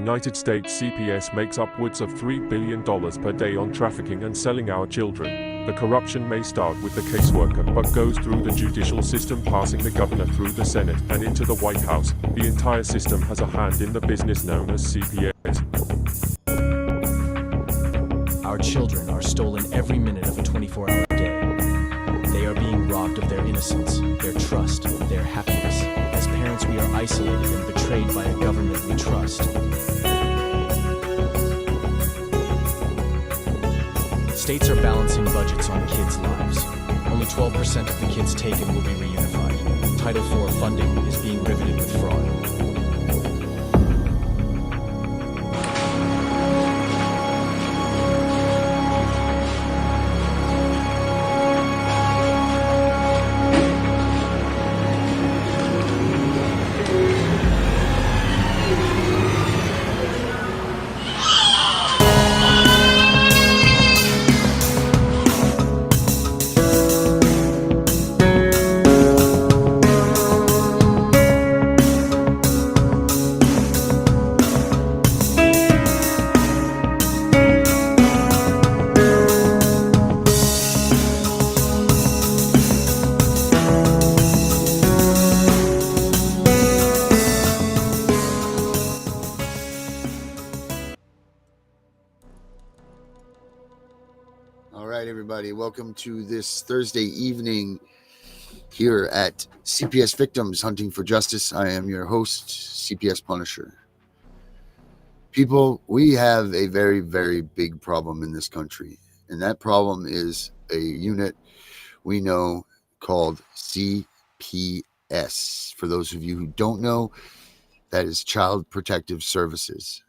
United States CPS makes upwards of $3 billion per day on trafficking and selling our children. The corruption may start with the caseworker, but goes through the judicial system, passing the governor through the Senate and into the White House. The entire system has a hand in the business known as CPS. Our children are stolen every minute of a 24-hour day. They are being robbed of their innocence, their trust, their happiness. As parents, we are isolated and betrayed by a government we trust. States are balancing budgets on kids' lives. Only 12% of the kids taken will be reunified. Title IV funding is being riveted with fraud. Everybody, welcome to this Thursday evening here at CPS Victims Hunting for Justice. I am your host, CPS Punisher. People, we have a very, very big problem in this country, and that problem is a unit we know called CPS. For those of you who don't know, that is Child Protective Services.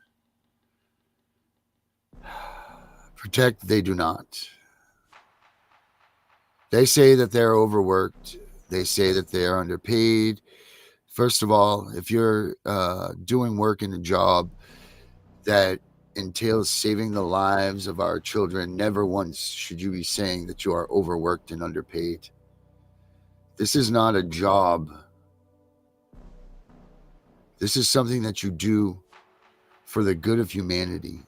Protect, they do not. They say that they're overworked. They say that they are underpaid. First of all, if you're doing work in a job that entails saving the lives of our children, never once should you be saying that you are overworked and underpaid. This is not a job. This is something that you do for the good of humanity.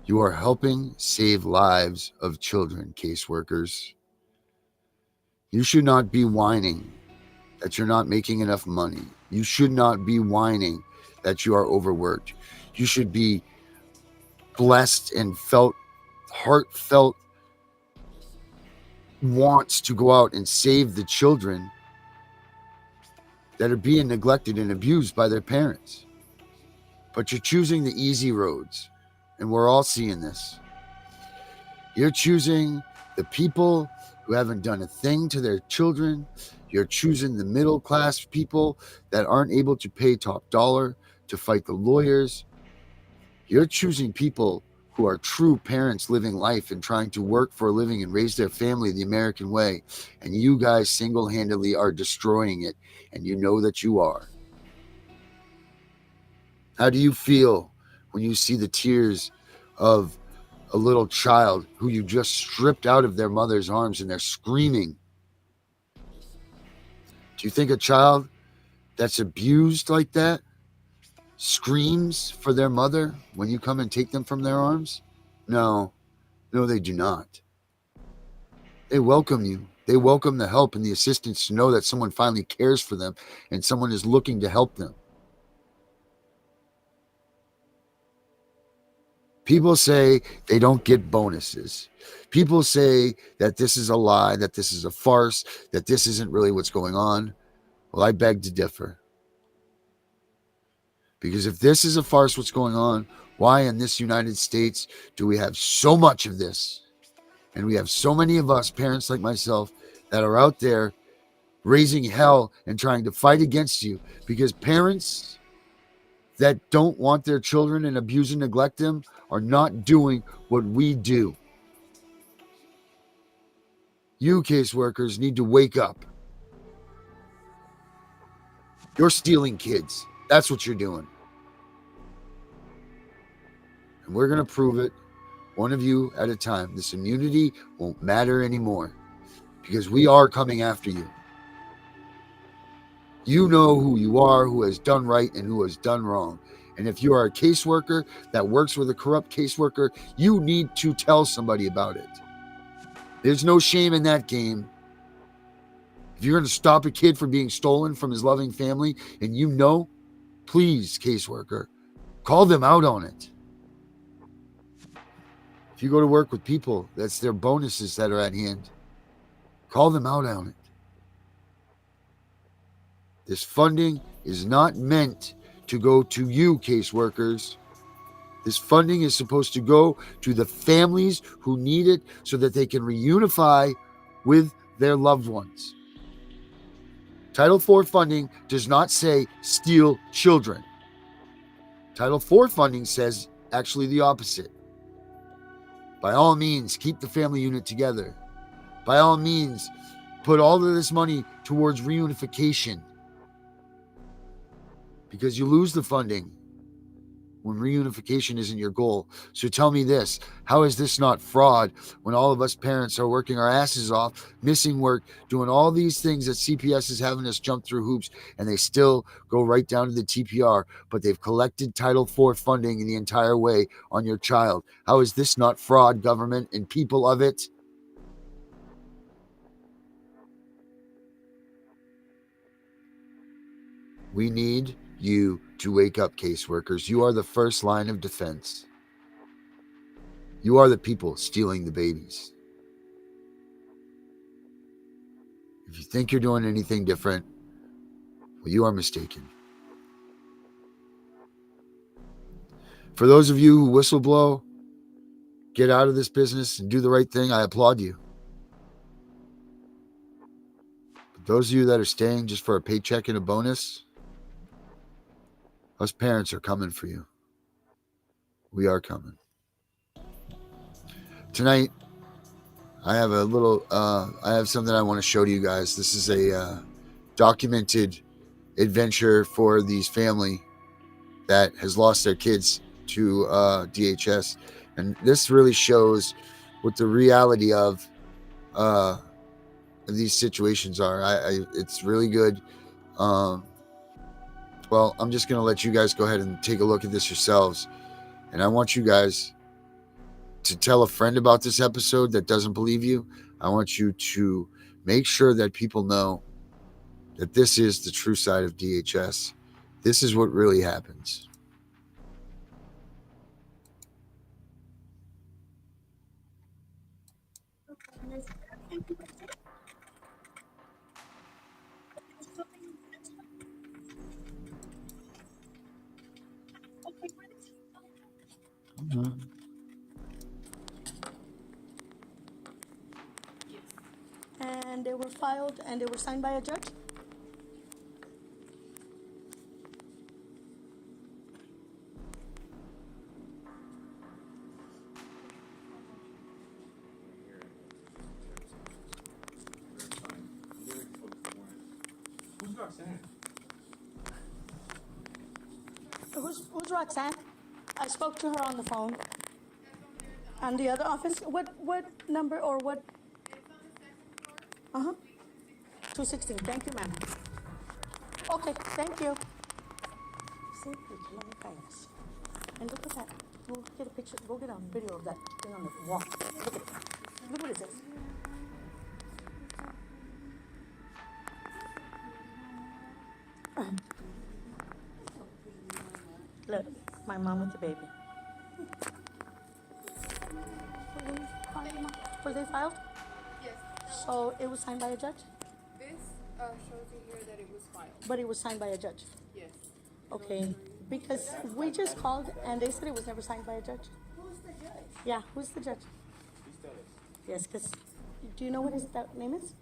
You are helping save lives of children, caseworkers. You should not be whining that you're not making enough money. You should not be whining that you are overworked. You should be blessed and heartfelt wants to go out and save the children that are being neglected and abused by their parents. But you're choosing the easy roads, and we're all seeing this. You're choosing the people who haven't done a thing to their children. You're choosing the middle class people that aren't able to pay top dollar to fight the lawyers. You're choosing people who are true parents living life and trying to work for a living and raise their family the American way. And you guys single-handedly are destroying it, and you know that you are. How do you feel when you see the tears of a little child who you just stripped out of their mother's arms and they're screaming? Do you think a child that's abused like that screams for their mother when you come and take them from their arms? No, they do not. They welcome you. They welcome the help and the assistance to know that someone finally cares for them and someone is looking to help them. People say they don't get bonuses. People say that this is a lie, that this is a farce, that this isn't really what's going on. Well, I beg to differ. Because if this is a farce, what's going on, why in this United States do we have so much of this? And we have so many of us, parents like myself, that are out there raising hell and trying to fight against you. Because parents that don't want their children and abuse and neglect them are not doing what we do. You caseworkers need to wake up. You're stealing kids. That's what you're doing. And we're going to prove it, one of you at a time. This immunity won't matter anymore because we are coming after you. You know who you are, who has done right and who has done wrong. And if you are a caseworker that works with a corrupt caseworker, you need to tell somebody about it. There's no shame in that game. If you're going to stop a kid from being stolen from his loving family and you know, please, caseworker, call them out on it. If you go to work with people, that's their bonuses that are at hand. Call them out on it. This funding is not meant to go to you, caseworkers. This funding is supposed to go to the families who need it so that they can reunify with their loved ones. Title IV funding does not say steal children. Title IV funding says actually the opposite. By all means, keep the family unit together. By all means, put all of this money towards reunification. Because you lose the funding when reunification isn't your goal. So tell me this, how is this not fraud when all of us parents are working our asses off, missing work, doing all these things that CPS is having us jump through hoops, and they still go right down to the TPR, but they've collected Title IV funding the entire way on your child? How is this not fraud, government and people of it? We need you to wake up, caseworkers. You are the first line of defense. You are the people stealing the babies. If you think you're doing anything different, well, you are mistaken. For those of you who whistleblow, get out of this business and do the right thing, I applaud you. But those of you that are staying just for a paycheck and a bonus, us parents are coming for you. We are coming. Tonight, I have I have something I want to show to you guys. This is a documented adventure for these family that has lost their kids to DHS. And this really shows what the reality of these situations are. It's really good. Well, I'm just going to let you guys go ahead and take a look at this yourselves. And I want you guys to tell a friend about this episode that doesn't believe you. I want you to make sure that people know that this is the true side of DHS. This is what really happens. And they were filed and they were signed by a judge? Who's Roxanne? Who's Roxanne? I spoke to her on the phone. And the other office, what number or what? 216, thank you, ma'am. Okay, thank you. See, let me pass. And look at that. We'll get a picture, we'll get a video of that thing on the wall. Look at it. Look what it says. Look, my mom with the baby. Was they filed? Yes. So it was signed by a judge? This shows you here that it was filed. But it was signed by a judge? Yes. Okay, because we just called and they said it was never signed by a judge. Who's the judge? Yeah, who's the judge? Yes, because, do you know what his name is?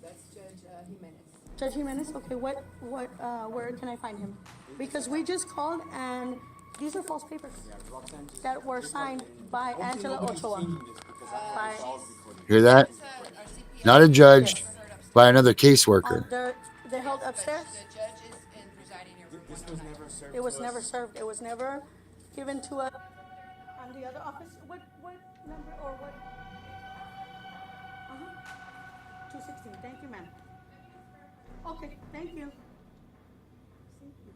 That's Judge Jimenez. Judge Jimenez? Okay, where can I find him? Because we just called and these are false papers that were signed by Angela Ochoa. By, Hear that? Not a judge, by another caseworker. they're held upstairs? The judge is in presiding over one. This was never served. It was never served. It was never given to us. On the other office, what number or what? 216. Thank you, ma'am. Okay, thank you. See?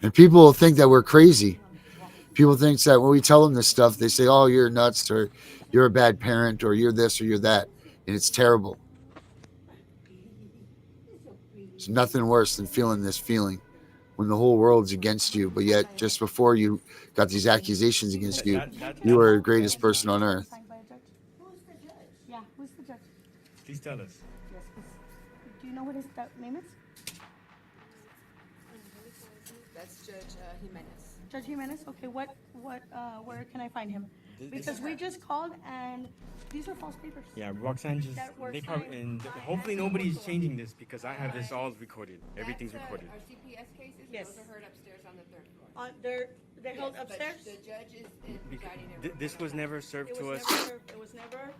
And people think that we're crazy. People think that when we tell them this stuff, they say, "Oh, you're nuts," or "You're a bad parent," or "You're this," or "You're that," and it's terrible. It's nothing worse than feeling this feeling when the whole world's against you, but yet just before you got these accusations against you, you are the greatest person on earth. Signed by a judge? Who's the judge? Yeah, who's the judge? Please tell us. Yes, do you know what his name is? That's Judge Jimenez. Judge Jimenez? Okay, where can I find him? Because we just called and these are false papers. Yeah, Roxanne just, That were they probably, signed and by hopefully actual nobody's people. changing this because I have this all recorded. Everything's That's, recorded. Our CPS cases, Yes. those are heard upstairs on the third floor. They're held Yes, but upstairs? The judge is presiding over. This was never served It to was us. it was never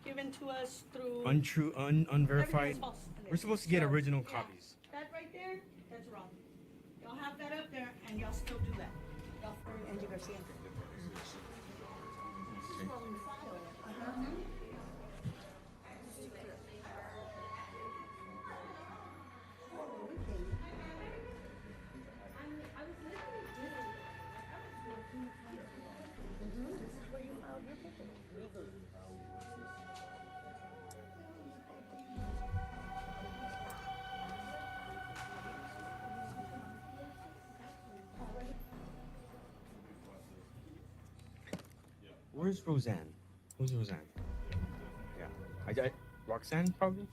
given to us through. Untrue, Everything unverified. is false in We're this. supposed to get So, original yeah, copies. That right there, that's wrong. Y'all have that up there and y'all still do that. Y'all for Angie Garcia. Where's Roseanne? Who's Roseanne? Yeah. Roxanne probably?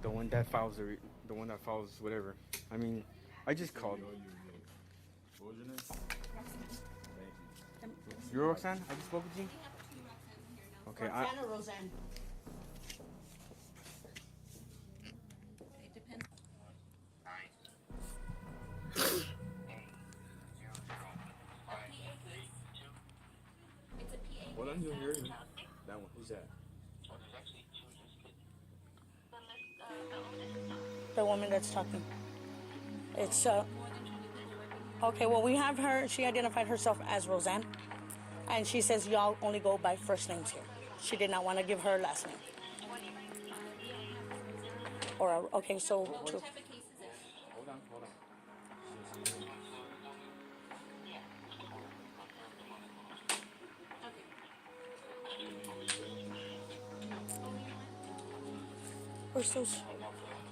The one that files the one that files whatever. I mean, I just called. You're Roxanne? I just spoke with you? Okay, Roxanne or Roseanne? hold on, you'll hear me. That one. Who's that? The woman that's talking. It's okay, well we have her, she identified herself as Roseanne. And she says y'all only go by first names here. She did not want to give her last name. Or okay, so two. Hold on, hold on.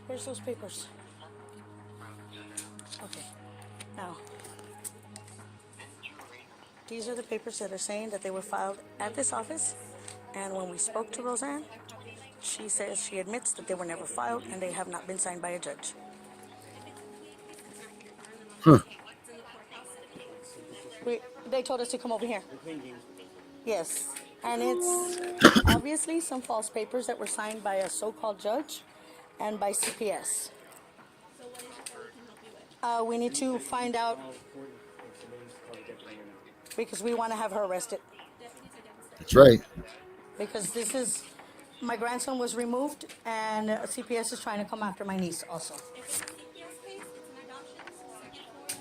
Where's those papers? Okay. Now these are the papers that are saying that they were filed at this office, and when we spoke to Roseanne, she says she admits that they were never filed and they have not been signed by a judge. They told us to come over here. Yes, and it's obviously some false papers that were signed by a so-called judge and by CPS. We need to find out because we want to have her arrested. That's right. Because this is, my grandson was removed and CPS is trying to come after my niece also.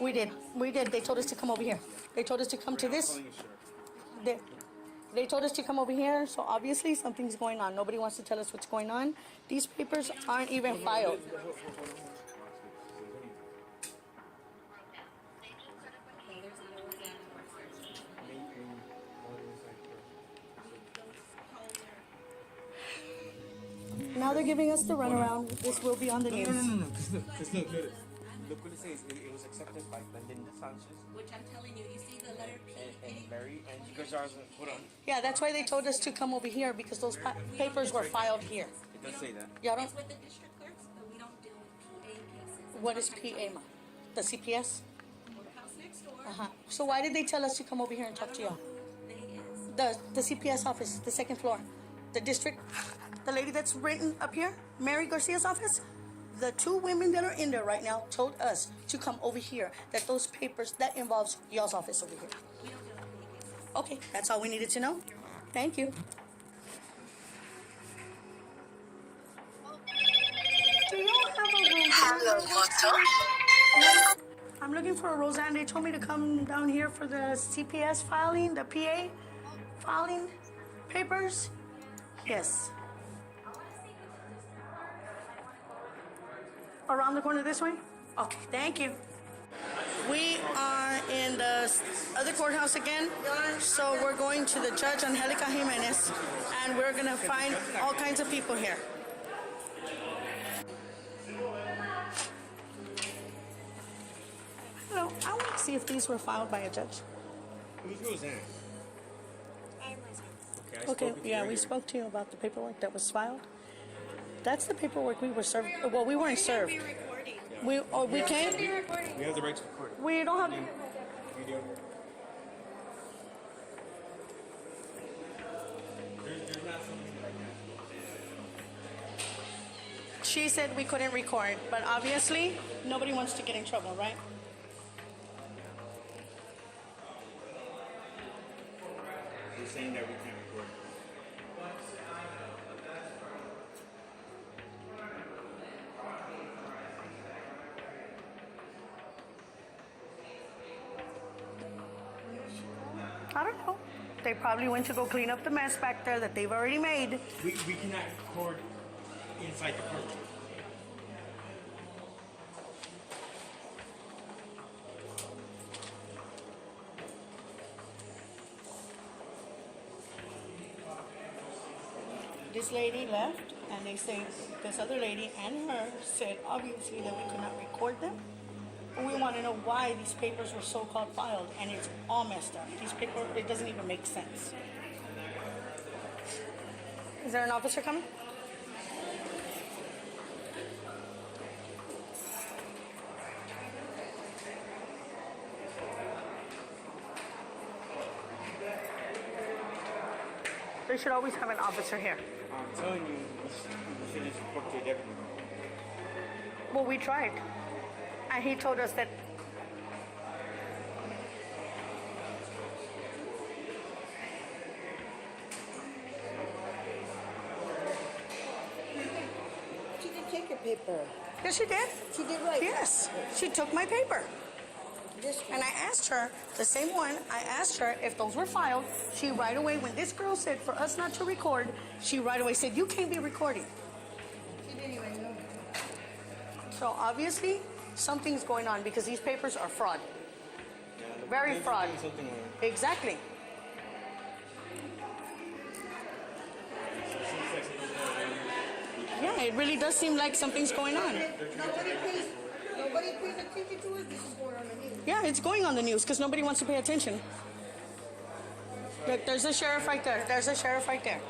We did. They told us to come over here. They told us to come to this. They told us to come over here, so obviously something's going on. Nobody wants to tell us what's going on. These papers aren't even filed. Now they're giving us the runaround. This will be on the news. No. Because look what it says. It was accepted by Belinda Sanchez. Which I'm telling you, you see the letter P. And Mary and you guys are, hold on. Yeah, that's why they told us to come over here because those papers were filed here. It does say that. Y'all don't. It's with the district clerks, but we don't deal with PA cases. What is PA, ma? The CPS? House next door, So why did they tell us to come over here and talk to y'all? they is. The CPS office, the second floor, the district, the lady that's written up here, Mary Garcia's office. The two women that are in there right now told us to come over here. That those papers that involves y'all's office over here. We don't deal with PA cases. Okay, that's all we needed to know. Thank you. Do you have a Roseanne? I'm looking for a Roseanne. They told me to come down here for the CPS filing, the PA filing papers. Yes. Around the corner this way? Okay, thank you. We are in the other courthouse again, so we're going to the judge Angelica Jimenez, and we're gonna find all kinds of people here. Hello, I want to see if these were filed by a judge. Whose Roseanne? Okay, yeah, we spoke to you about the paperwork that was filed. That's the paperwork we were served. Well, we weren't served. We can. We have the right to record. We don't have. Video. There's not something like that. She said we couldn't record, but obviously nobody wants to get in trouble, right? We're saying that we can't record. I don't know. They probably went to go clean up the mess back there that they've already made. We cannot record inside the courtroom. This lady left, and they say this other lady and her said obviously that we could not record them. But we want to know why these papers were so-called filed, and it's all messed up. These papers, it doesn't even make sense. Is there an officer coming? They should always have an officer here. I'm telling you, you should just report to a deputy. Well, we tried. And he told us that She didn't take your paper. yes, she did. She did right. Yes, she took my paper. This And I asked her, the same one, I asked her if those were filed. She right away, when this girl said for us not to record, she right away said, you can't be recording. she didn't even know. So obviously, something's going on because these papers are fraud. Very fraud. Something like Exactly. Yeah, it really does seem like something's going on. Nobody pays attention to us. This is going on the news. Yeah, it's going on the news because nobody wants to pay attention. Look, there's a sheriff right there. There's a sheriff right there.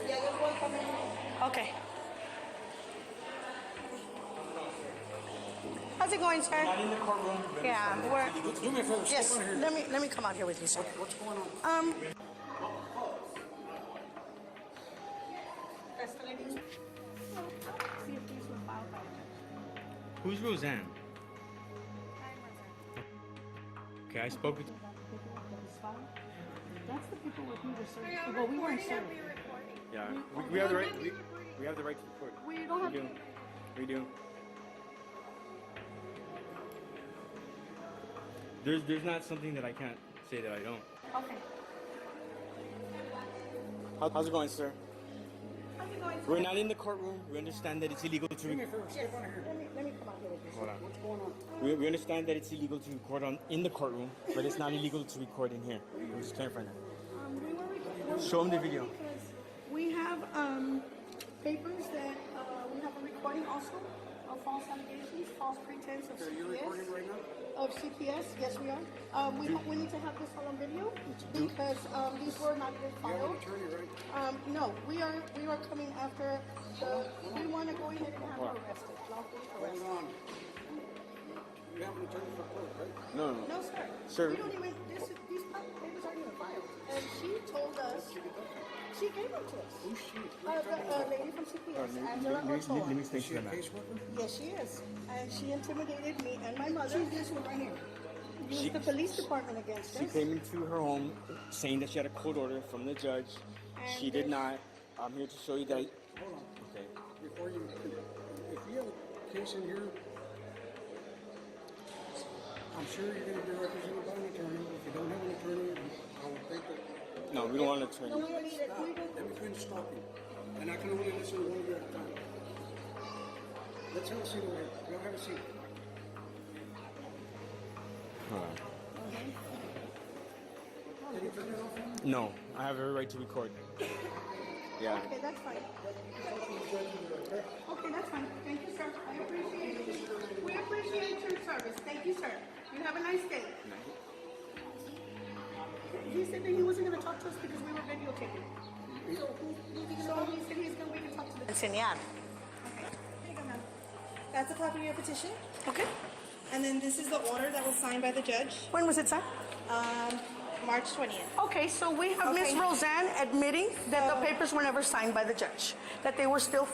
Yeah, there's one coming in. Okay. How's it going, sir? Not in the courtroom. Yeah, we're. Do me a favor, Yes, step on here. let me come out here with you, sir. What's going on? That's the lady. See if these were filed by Who's Roseanne? Okay, I spoke with. That's the paperwork we were served. Well, we weren't served. Yeah, we have the right. We have the right to record. We don't have We do. We do. There's not something that I can't say that I don't. Okay. How's it going, sir? How's it going, sir? We're not in the courtroom. We understand that it's illegal to. Do me a favor, step on here. Let me come out here with you. Hold on. What's going on? We understand that it's illegal to record in the courtroom, but it's not illegal to record in here. I'm just clarifying that. We were recording. Show 'em the video. Because we have papers that we have a recording also of false allegations, false pretense of Are you recording CPS. right now? Of CPS, yes we are. We need to have this all on video because these were not yet You have an filed. attorney, right? No, we are coming after we want to go ahead and have her arrested, lawfully Hold arrested. on. You have an attorney for court, right? No. No, sir. Sir. We don't even, these papers aren't even filed. And she told us, she gave them to us. Who's she? The lady from CPS, Angela Let Ochoa. me explain Is she to a them. caseworker? Yes, she is. And she intimidated me and my mother. She's this one right here. Used the police department against She us. came into her home saying that she had a court order from the judge. She did not. I'm here to show you that. Hold on. Okay. Before you, if you have a case in here, I'm sure you're going to be represented by an attorney. If you don't have an attorney, I would think that. No, we don't want an No, attorney. we don't need it. Stop. We don't. Let me finish talking. And I can only listen to one of you at a time. Let's have a seat over here. Y'all have a seat. Hold on. No, I have every right to record. Yeah. Okay, that's fine. Okay, that's fine. Thank you, sir. I appreciate it. We appreciate your service. Thank you, sir. You have a nice day. He said that he wasn't going to talk to us because we were videotaping. So he said we can talk to the... Enseñar. Okay. Here you go, ma'am. That's a copy of your petition. Okay. And then this is the order that was signed by the judge, When was it signed? March 20th. Okay, so we have Miss Okay. Roseanne admitting that the papers were never signed by the judge, that they were still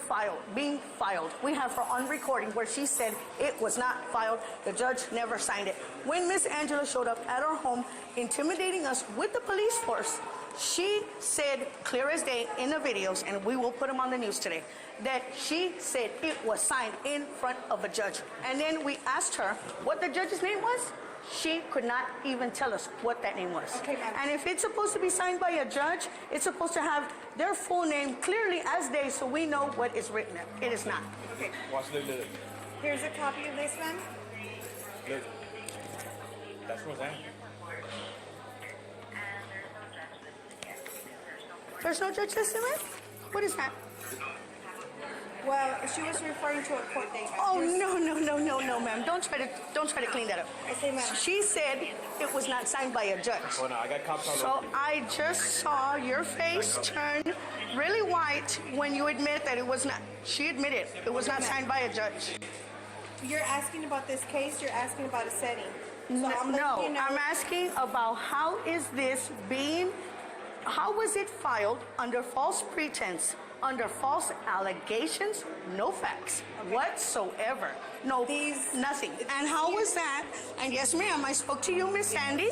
being filed. We have her on recording where she said it was not filed, the judge never signed it. When Miss Angela showed up at our home intimidating us with the police force, she said clear as day in the videos, and we will put them on the news today, that she said it was signed in front of a judge. And then we asked her what the judge's name was. She could not even tell us what that name was. Okay, ma'am. And if it's supposed to be signed by a judge, it's supposed to have their full name clearly as day so we know what is written there. It is not. Okay. Watch, look. Here's a copy of this, ma'am. Look. That's Roseanne. There's no judge listed, ma'am? What is that? Well, she was referring to a court date, ma'am. Oh, no, ma'am. Don't try to clean that up. Okay, ma'am. She said it was not signed by a judge. Oh no, I got cops all So over me. I just saw your face turn really white when you admit that it was not. She admitted it was not signed by a judge. You're asking about this case. You're asking about a setting. So No, I'm letting you know. I'm asking about how was it filed under false pretense, under false allegations, no facts whatsoever, nothing. And how was that? And yes, ma'am, I spoke to you, Miss Sandy,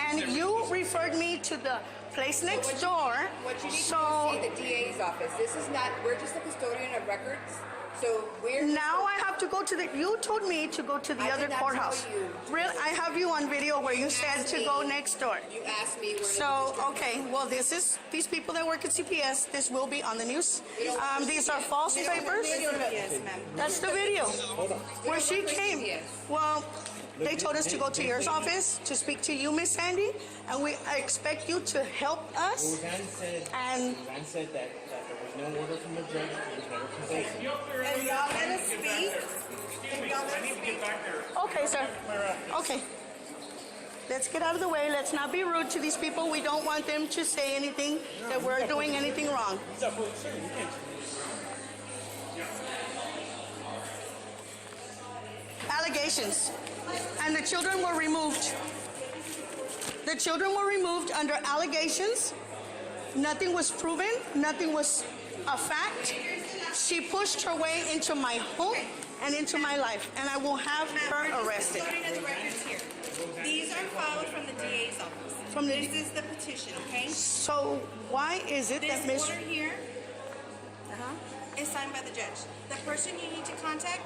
and you referred me to the place next door. What you need So to do is see the DA's office. This is not, we're just a custodian of records. So we're now I have to go to the. You told me to go to the I other did not courthouse. tell you. Really, I have you on video where you said asked to me. go next door. You asked me where So, okay, well, these people that work at CPS, this will be on the news. These are false papers. Yes, ma'am. That's the video where she came. Well, they told us to go to your office to speak to you, Miss Sandy, and I expect you to help us. Roseanne said And that there was no order from the judge. It was never compulsory. And y'all let us speak. And y'all let us speak. okay, sir. Okay. Let's get out of the way. Let's not be rude to these people. We don't want them to say anything that we're doing anything wrong. Allegations. And the children were removed. The children were removed under allegations. Nothing was proven. Nothing was a fact. She pushed her way into my home and into my life, and I will have her arrested. Custodian of the records here. These are filed from the DA's office. From the- This is the petition, okay? So why is it that This Miss... order here is signed by the judge. The person you need to contact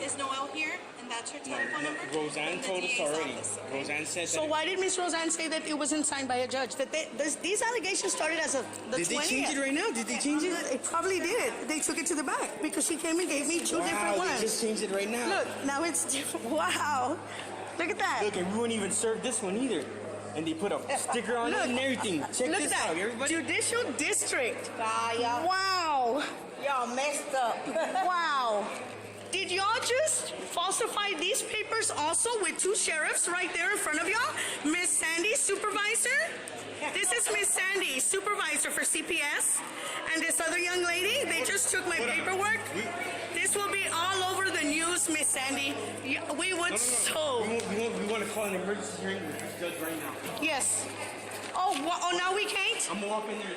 is Noel here, and that's her telephone number. Roseanne from the told us DA's already. office, okay? Roseanne said So that. why did Miss Roseanne say that it wasn't signed by a judge? That these allegations started as of the 20th. Did they change it right now? Did they change it? They probably did. They took it to the back because she came and gave me two different Wow, they ones. just changed it right now. Look, now it's different. Wow. Look at that. Look, and we wouldn't even serve this one either. And they put a sticker on it and everything. Check Look this at out, that. everybody. Judicial District. Y'all Wow. messed up. Wow. Did y'all just falsify these papers also with two sheriffs right there in front of y'all? Miss Sandy, supervisor? This is Miss Sandy, supervisor for CPS. And this other young lady, they just took my paperwork. This will be all over the news, Miss Sandy. We would so... We want to call an emergency hearing with this judge right now. Yes. Oh, now we can't? I'm gonna walk in there.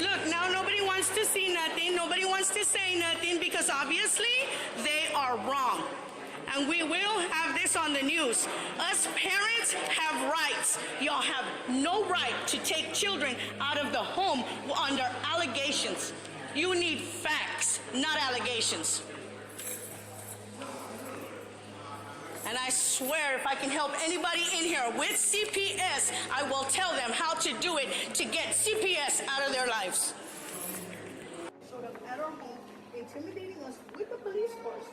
Look, now nobody wants to see nothing. Nobody wants to say nothing because obviously they are wrong. And we will have this on the news. Us parents have rights. Y'all have no right to take children out of the home under allegations. You need facts, not allegations. And I swear if I can help anybody in here with CPS, I will tell them how to do it to get CPS out of their lives. Showed up at our home, intimidating us with the police force.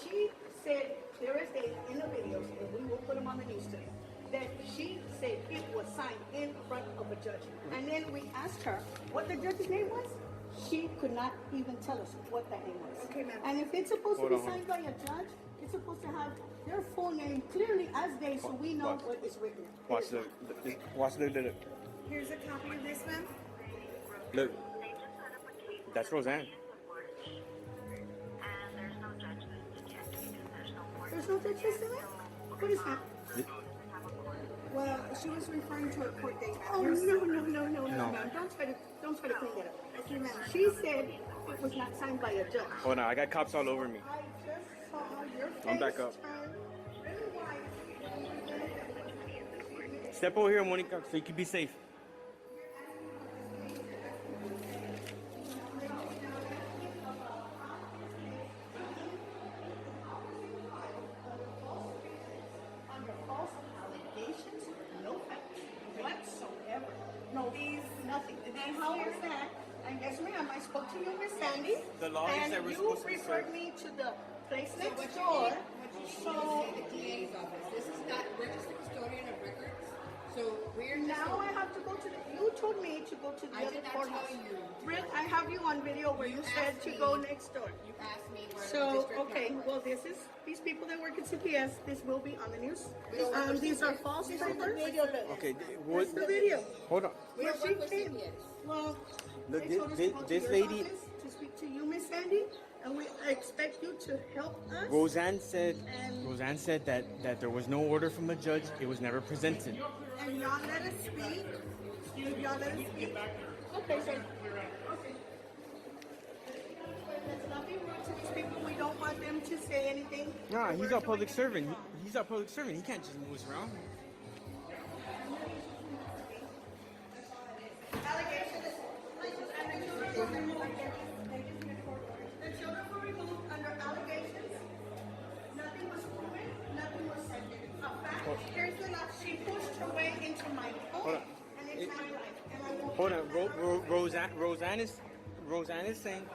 She said clear as day in the videos, and we will put them on the news today, that she said it was signed in front of a judge. And then we asked her what the judge's name was. She could not even tell us what that name was. Okay, ma'am. And if it's supposed to be signed by a judge, it's supposed to have their full name clearly as day, so we know what is written. Watch the. Here's a copy of this, ma'am. Look. That's Roseanne. There's no judge listed there? What is that? Well, she was referring to a court date. Oh, no, ma'am. Don't try to clean that up. Okay, ma'am. She said it was not signed by a judge. Hold on, I got cops all over me. I just saw your face I'm back up. turn really white. Step over here, Monica, so you can be safe. Under false allegations, no facts whatsoever. No, nothing. And how is that? And yes, ma'am, I spoke to you, Miss Sandy. The law is that we're and supposed to you be referred served. me to the place next What you door. need, So the DA's office. This is not, we're just the custodian of records. So we're just. now I have to go to the, you told me to go to the I other did not courthouse. tell you to Rick, go. I have you on video where you said asked to me. go next door. You asked me where the So, district okay, court well, was. these people that work at CPS, this will be on the news. We don't work for These are CPS. false This is the papers. video Okay, What's the video? hold on. We Where don't she work with came. CPS. Well, Look, they told us this- to go to this your lady- office to speak to you, Miss Sandy, and we expect you to help us. Roseanne said And- that there was no order from a judge. It was never presented. And y'all let us speak. Y'all let us speak. Okay, sir. Okay. Let's not be rude to these people. We don't want them to say anything. Nah, he's our public servant. He's our public servant. He can't just move us around. The children were removed under allegations. Nothing was proven. Nothing was said. A fact. Here's the law. She pushed her way into my Hold home, on. and it's my life. And I won't Hold on, Roseanne is saying.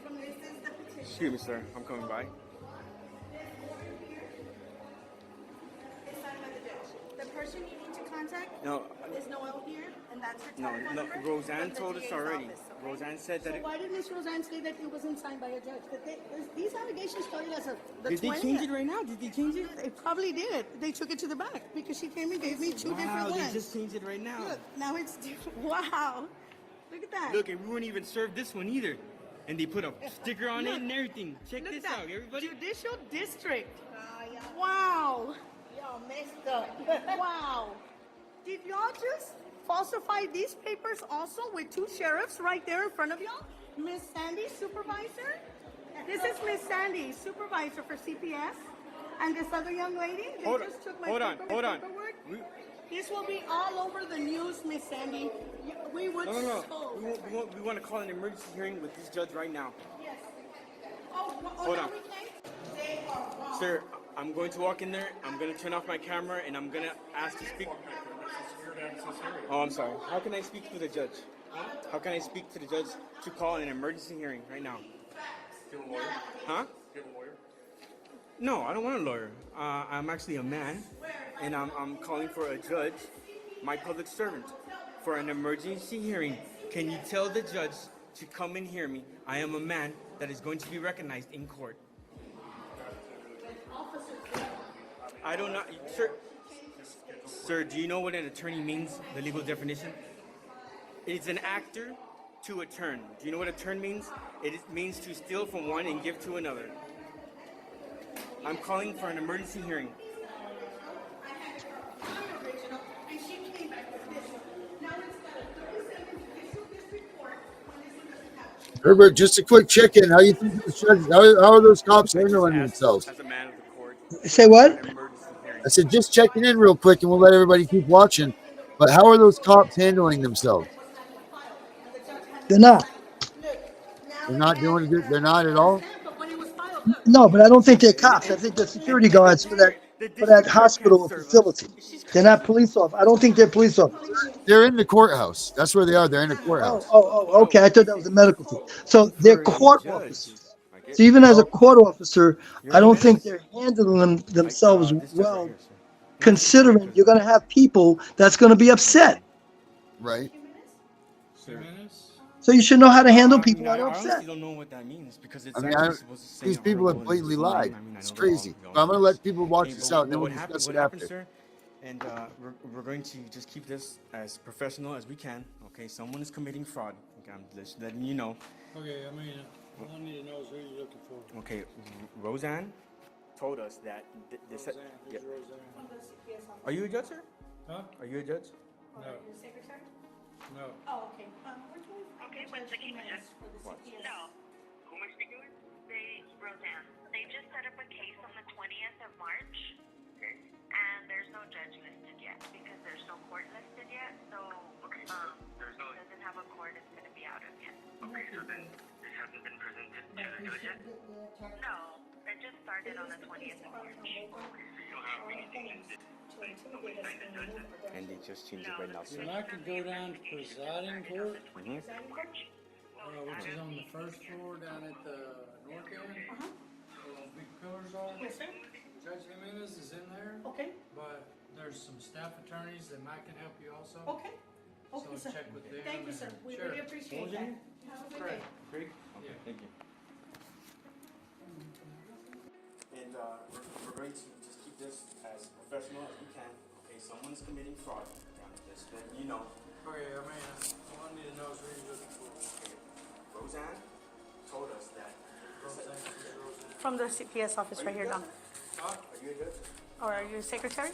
from this is the petition. Excuse me, sir. I'm coming by. It's signed by the judge. The person you need to contact No, is Noel here, and that's her no, telephone no. number Roseanne from the told us DA's already. office, okay? Roseanne said So that. why did Miss Roseanne say that it wasn't signed by a judge? That these allegations started as of the Did they 20th. change it right now? Did they change it? They probably did. They took it to the back because she came and gave me two Wow, different they ones. just changed it right now. Look, now it's different. Wow. Look at that. Look, and we weren't even served this one either. And they put a sticker on it and everything. Check Look this at that. out, everybody. Judicial District. Wow. Y'all messed up. Wow. Did y'all just falsify these papers also with two sheriffs right there in front of y'all? Miss Sandy, supervisor? This is Miss Sandy, supervisor for CPS. And this other young lady, they Hold on, just took my hold on, paper, hold on. paperwork. We- This will be all over the news, Miss Sandy. We would No. so. We want to call an emergency hearing with this judge right now. Yes. Oh, Hold on. we can't? They are wrong. Sir, I'm going to walk in there. I'm going to turn off my camera and I'm going to ask to speak. Oh, I'm sorry. How can I speak to the judge? How can I speak to the judge to call an emergency hearing right now? Huh? No, I don't want a lawyer. I'm actually a man, and I'm calling for a judge, my public servant, for an emergency hearing. Can you tell the judge to come and hear me? I am a man that is going to be recognized in court. I don't know, sir. Sir, do you know what an attorney means? The legal definition? It's an actor to a turn. Do you know what a turn means? Means to steal from one and give to another. I'm calling for an emergency hearing. Original, and she came back with this. Now it's got a 37 judicial district court when this one doesn't have. Herbert, just a quick check-in. How you think those judges, how are those cops handling Asked themselves? As a man of the court, Say what? an emergency hearing. I said, just checking in real quick, and we'll let everybody keep watching. But how are those cops handling themselves? They're not. They're not doing good. They're not at all. But when it was filed, look. No, but I don't think they're cops. I think they're security guards for that hospital or facility. They're not police officers. I don't think they're police officers. They're in the courthouse. That's where they are. They're in the courthouse. Okay. I thought that was a medical thing. So they're For a court judge, officers. I So even as a Well, court officer, Your I don't think Jimenez? they're handling themselves This judge right well, here, sir. considering you're going to have people that's going to be upset. Right? Sir. So you should know how to handle I mean, people that are I honestly upset. don't know what that means because I it's mean, actually supposed to say these people have horrible and blatantly insulting lied. name. I mean, I It's know crazy. we all But I'm know going to this. let people watch Hey, this but out, and then we'll what happened? discuss What it happened, after. sir? And we're going to just keep this as professional as we can. Okay, someone is committing fraud. Okay, I'm just letting you know. Okay, I mean, all I need to know is who you're looking for. Okay, Roseanne told us that this. Roseanne, who's Roseanne? From the CPS office. Are you a judge, sir? Huh? Are you a judge? Or No. your secretary? No. Oh, okay. Where can we find Judge Jimenez for the CPS? No. Who am I speaking with? Roseanne. They just set up a case on the 20th of March. Okay. And there's no judge listed yet because there's no court listed yet. So, doesn't have a court it's going to be out of yet. Okay, so then this hasn't been presented to the judge yet? No. It just started on the 20th of March. Okay, so you don't have anything listed. Like, nobody signed the judge yet? And they just changed it right now, sir. Then I could go down to presiding court, Mhm. which is on the first floor down at the north end. Where those big pillars are. Yes, sir. Judge Jimenez is in there, Okay, but there's some staff attorneys that might can help you also. okay. Okay, So sir. check with them. Thank you, sir. and- We Sure. really appreciate What was your that. name? Have a good day. Craig? Okay, Yeah. thank you. And we're going to just keep this as professional as we can. Okay, someone is committing fraud. I'm just letting you know. Okay, I mean, all I need to know is who you're looking for. Okay, Roseanne told us that. Roseanne, who's Roseanne? From the CPS office right here, Don. Huh? Are you a judge? Or are you a secretary?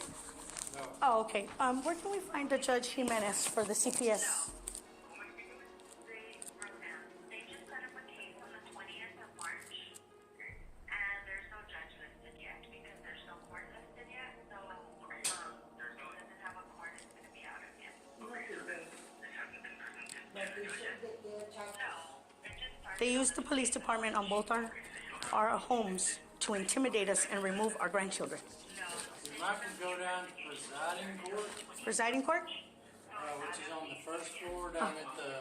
No. Oh, okay. Where can we find the Judge Jimenez for the CPS? They just set up a case on the 20th of March. And there's no judge listed yet because there's no court listed yet. So, doesn't have a court it's going to be out of yet. Okay, so then this hasn't been presented to the judge yet? No. It just started. They use the police department on both our homes to intimidate us and remove our grandchildren. You might can go down to presiding court, Presiding court? which is on the first floor down at the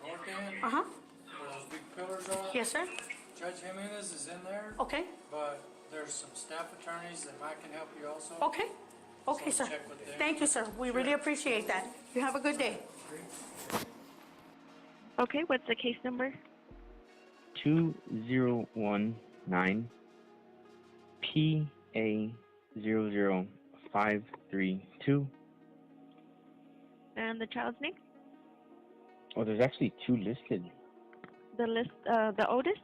north end. Uh-huh. Where those big pillars are. Yes, sir. Judge Jimenez is in there, Okay, but there's some staff attorneys that might can help you also. okay. Okay, So sir. check with them. Thank you, sir. We really appreciate that. You have a good day. Okay, what's the case number? 2019 PA00532. And the child's name? Oh, there's actually two listed. The oldest?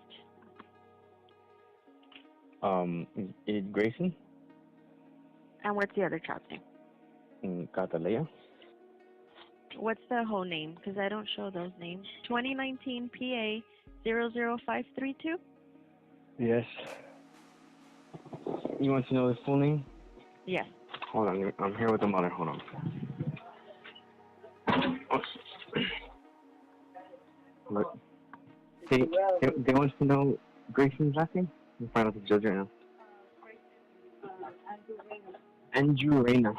Is it Grayson And what's the other child's name? and Catalea? What's the whole name? Because I don't show those names. 2019 PA 00532? Yes. You want to know the full name? Yes. Hold on, I'm here with the mother. Hold on. Look. They want to know Grayson's last name? We'll find out the judge right now. Andrew Reyna.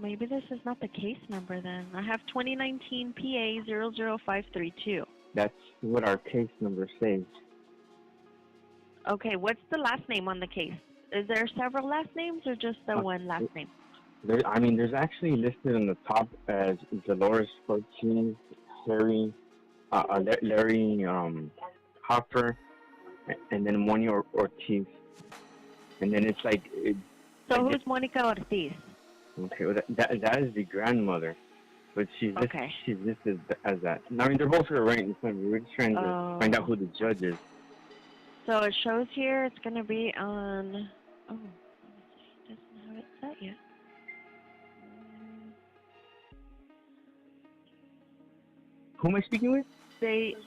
Maybe this is not the case number then. I have 2019 PA 00532. That's what our case number says. Okay, what's the last name on the case? Is there several last names or just the one last name? There's actually listed on the top as Dolores Ortiz, Larry Hopper, and then Monica Ortiz. And then it's like... So who's Monica Ortiz? Okay, well, that is the grandmother, but she's listed as that. I mean, they're both her right. We're just trying to find out who the judge is. So it shows here it's going to be on... Oh, it doesn't have it set yet. Who am I speaking with?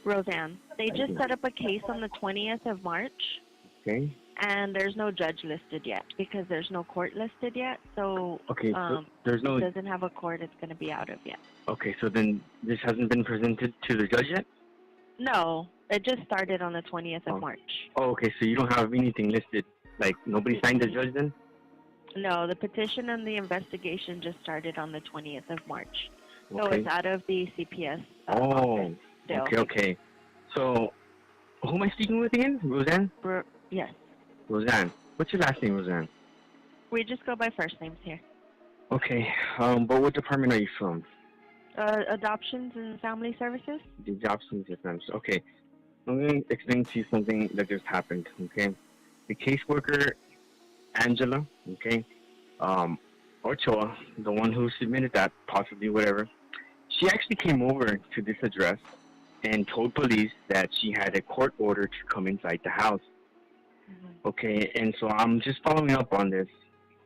Roseanne. They just set up a case on the 20th of March. Okay. And there's no judge listed yet because there's no court listed yet. So, okay, so there's no... It doesn't have a court it's going to be out of yet. Okay, so then this hasn't been presented to the judge yet? No, it just started on the 20th of March. Oh, okay, so you don't have anything listed? Like, nobody signed the judge then? No, the petition and the investigation just started on the 20th of March. So Okay. it's out of the CPS Oh, office still. okay. So Who am I speaking with again? Roseanne? Yes. Roseanne. What's your last name, Roseanne? We just go by first names here. Okay. But what department are you from? Adoptions and family services. The adoptions and family. Okay. I'm going to explain to you something that just happened. Okay. The caseworker, Angela. Okay. Ochoa, the one who submitted that, possibly whatever. She actually came over to this address and told police that she had a court order to come inside the house. Okay, and so I'm just following up on this,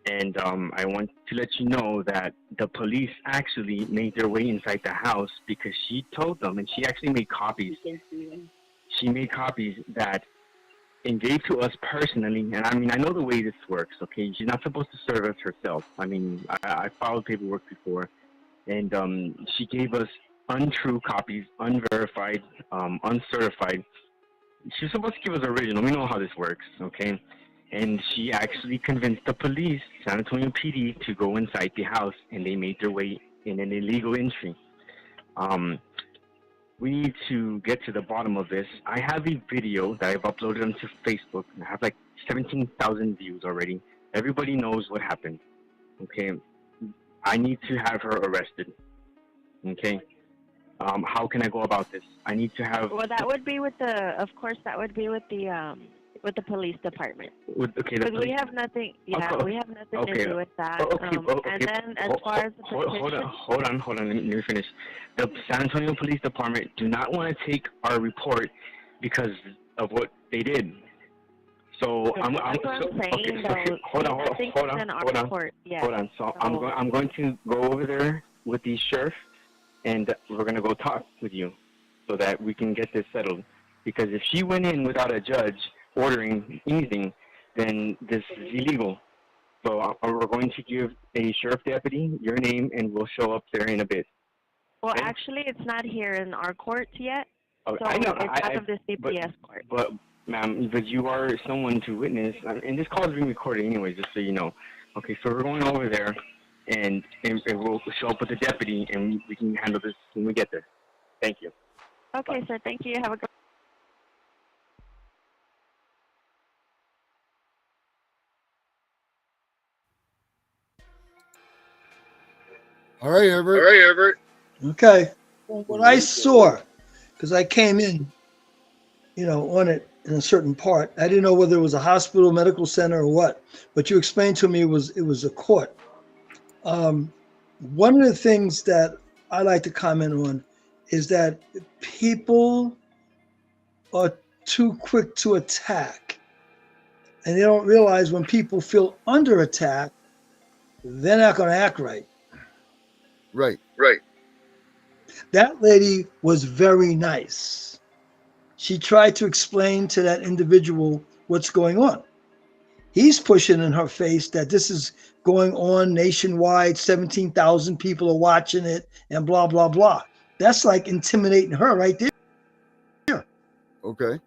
and I want to let you know that the police actually made their way inside the house because she told them, and she actually made copies. She made copies that and gave to us personally, and I mean, I know the way this works, okay? She's not supposed to serve us herself. I mean, I filed paperwork before, and she gave us untrue copies, unverified, uncertified. She's supposed to give us original. We know how this works, okay? And she actually convinced the police, San Antonio PD, to go inside the house, and they made their way in an illegal entry. We need to get to the bottom of this. I have a video that I've uploaded onto Facebook. I have like 17,000 views already. Everybody knows what happened, okay? I need to have her arrested, okay? How can I go about this? I need to have... Well, that would be with the, of course, that would be with the police department. Okay, because we have nothing, we have nothing to do with that. And then as far as the petition... Hold on, let me finish. The San Antonio Police Department do not want to take our report because of what they did. So hold on. So I'm going to go over there with the sheriff, and we're going to go talk with you so that we can get this settled. Because if she went in without a judge ordering anything, then this is illegal. So we're going to give a sheriff deputy your name, and we'll show up there in a bit. Well, actually, it's not here in our court yet. So I know, it's out of the CPS court. But, ma'am, but you are someone to witness, and this call is being recorded anyway, just so you know. Okay, so we're going over there, and we'll show up with the deputy, and we can handle this when we get there. Thank you. Okay, sir. Thank you. Have a good. All right, Herbert. Okay. Well, what I saw, because I came in, on it in a certain part. I didn't know whether it was a hospital, medical center, or what. But you explained to me it was a court. One of the things that I like to comment on is that people are too quick to attack, and they don't realize when people feel under attack, they're not going to act right. Right. That lady was very nice. She tried to explain to that individual what's going on. He's pushing in her face that this is going on nationwide, 17,000 people are watching it, and blah, blah, blah. That's like intimidating her right there. Okay.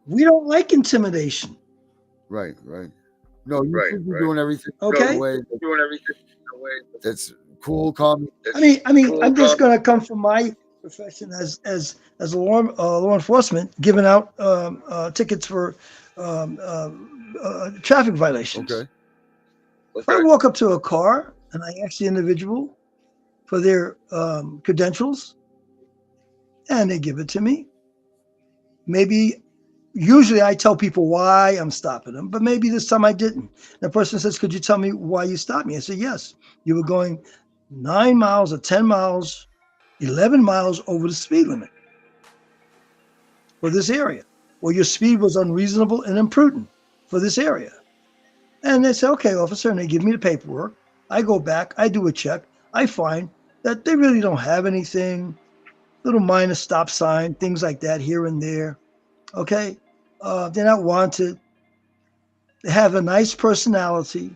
We don't like intimidation. Right. No, you should be doing everything. Okay. That's cool, calm. I'm just going to come from my profession as a law enforcement, giving out tickets for traffic violations. Okay. If I walk up to a car and I ask the individual for their credentials, and they give it to me, usually I tell people why I'm stopping them, but maybe this time I didn't. The person says, "Could you tell me why you stopped me?" I said, "Yes, you were going 9 miles or 10 miles, 11 miles over the speed limit for this area. Well, your speed was unreasonable and imprudent for this area." And they say, "Okay, officer," and they give me the paperwork. I go back, I do a check. I find that they really don't have anything, little minor stop sign, things like that here and there. Okay. They're not wanted. They have a nice personality.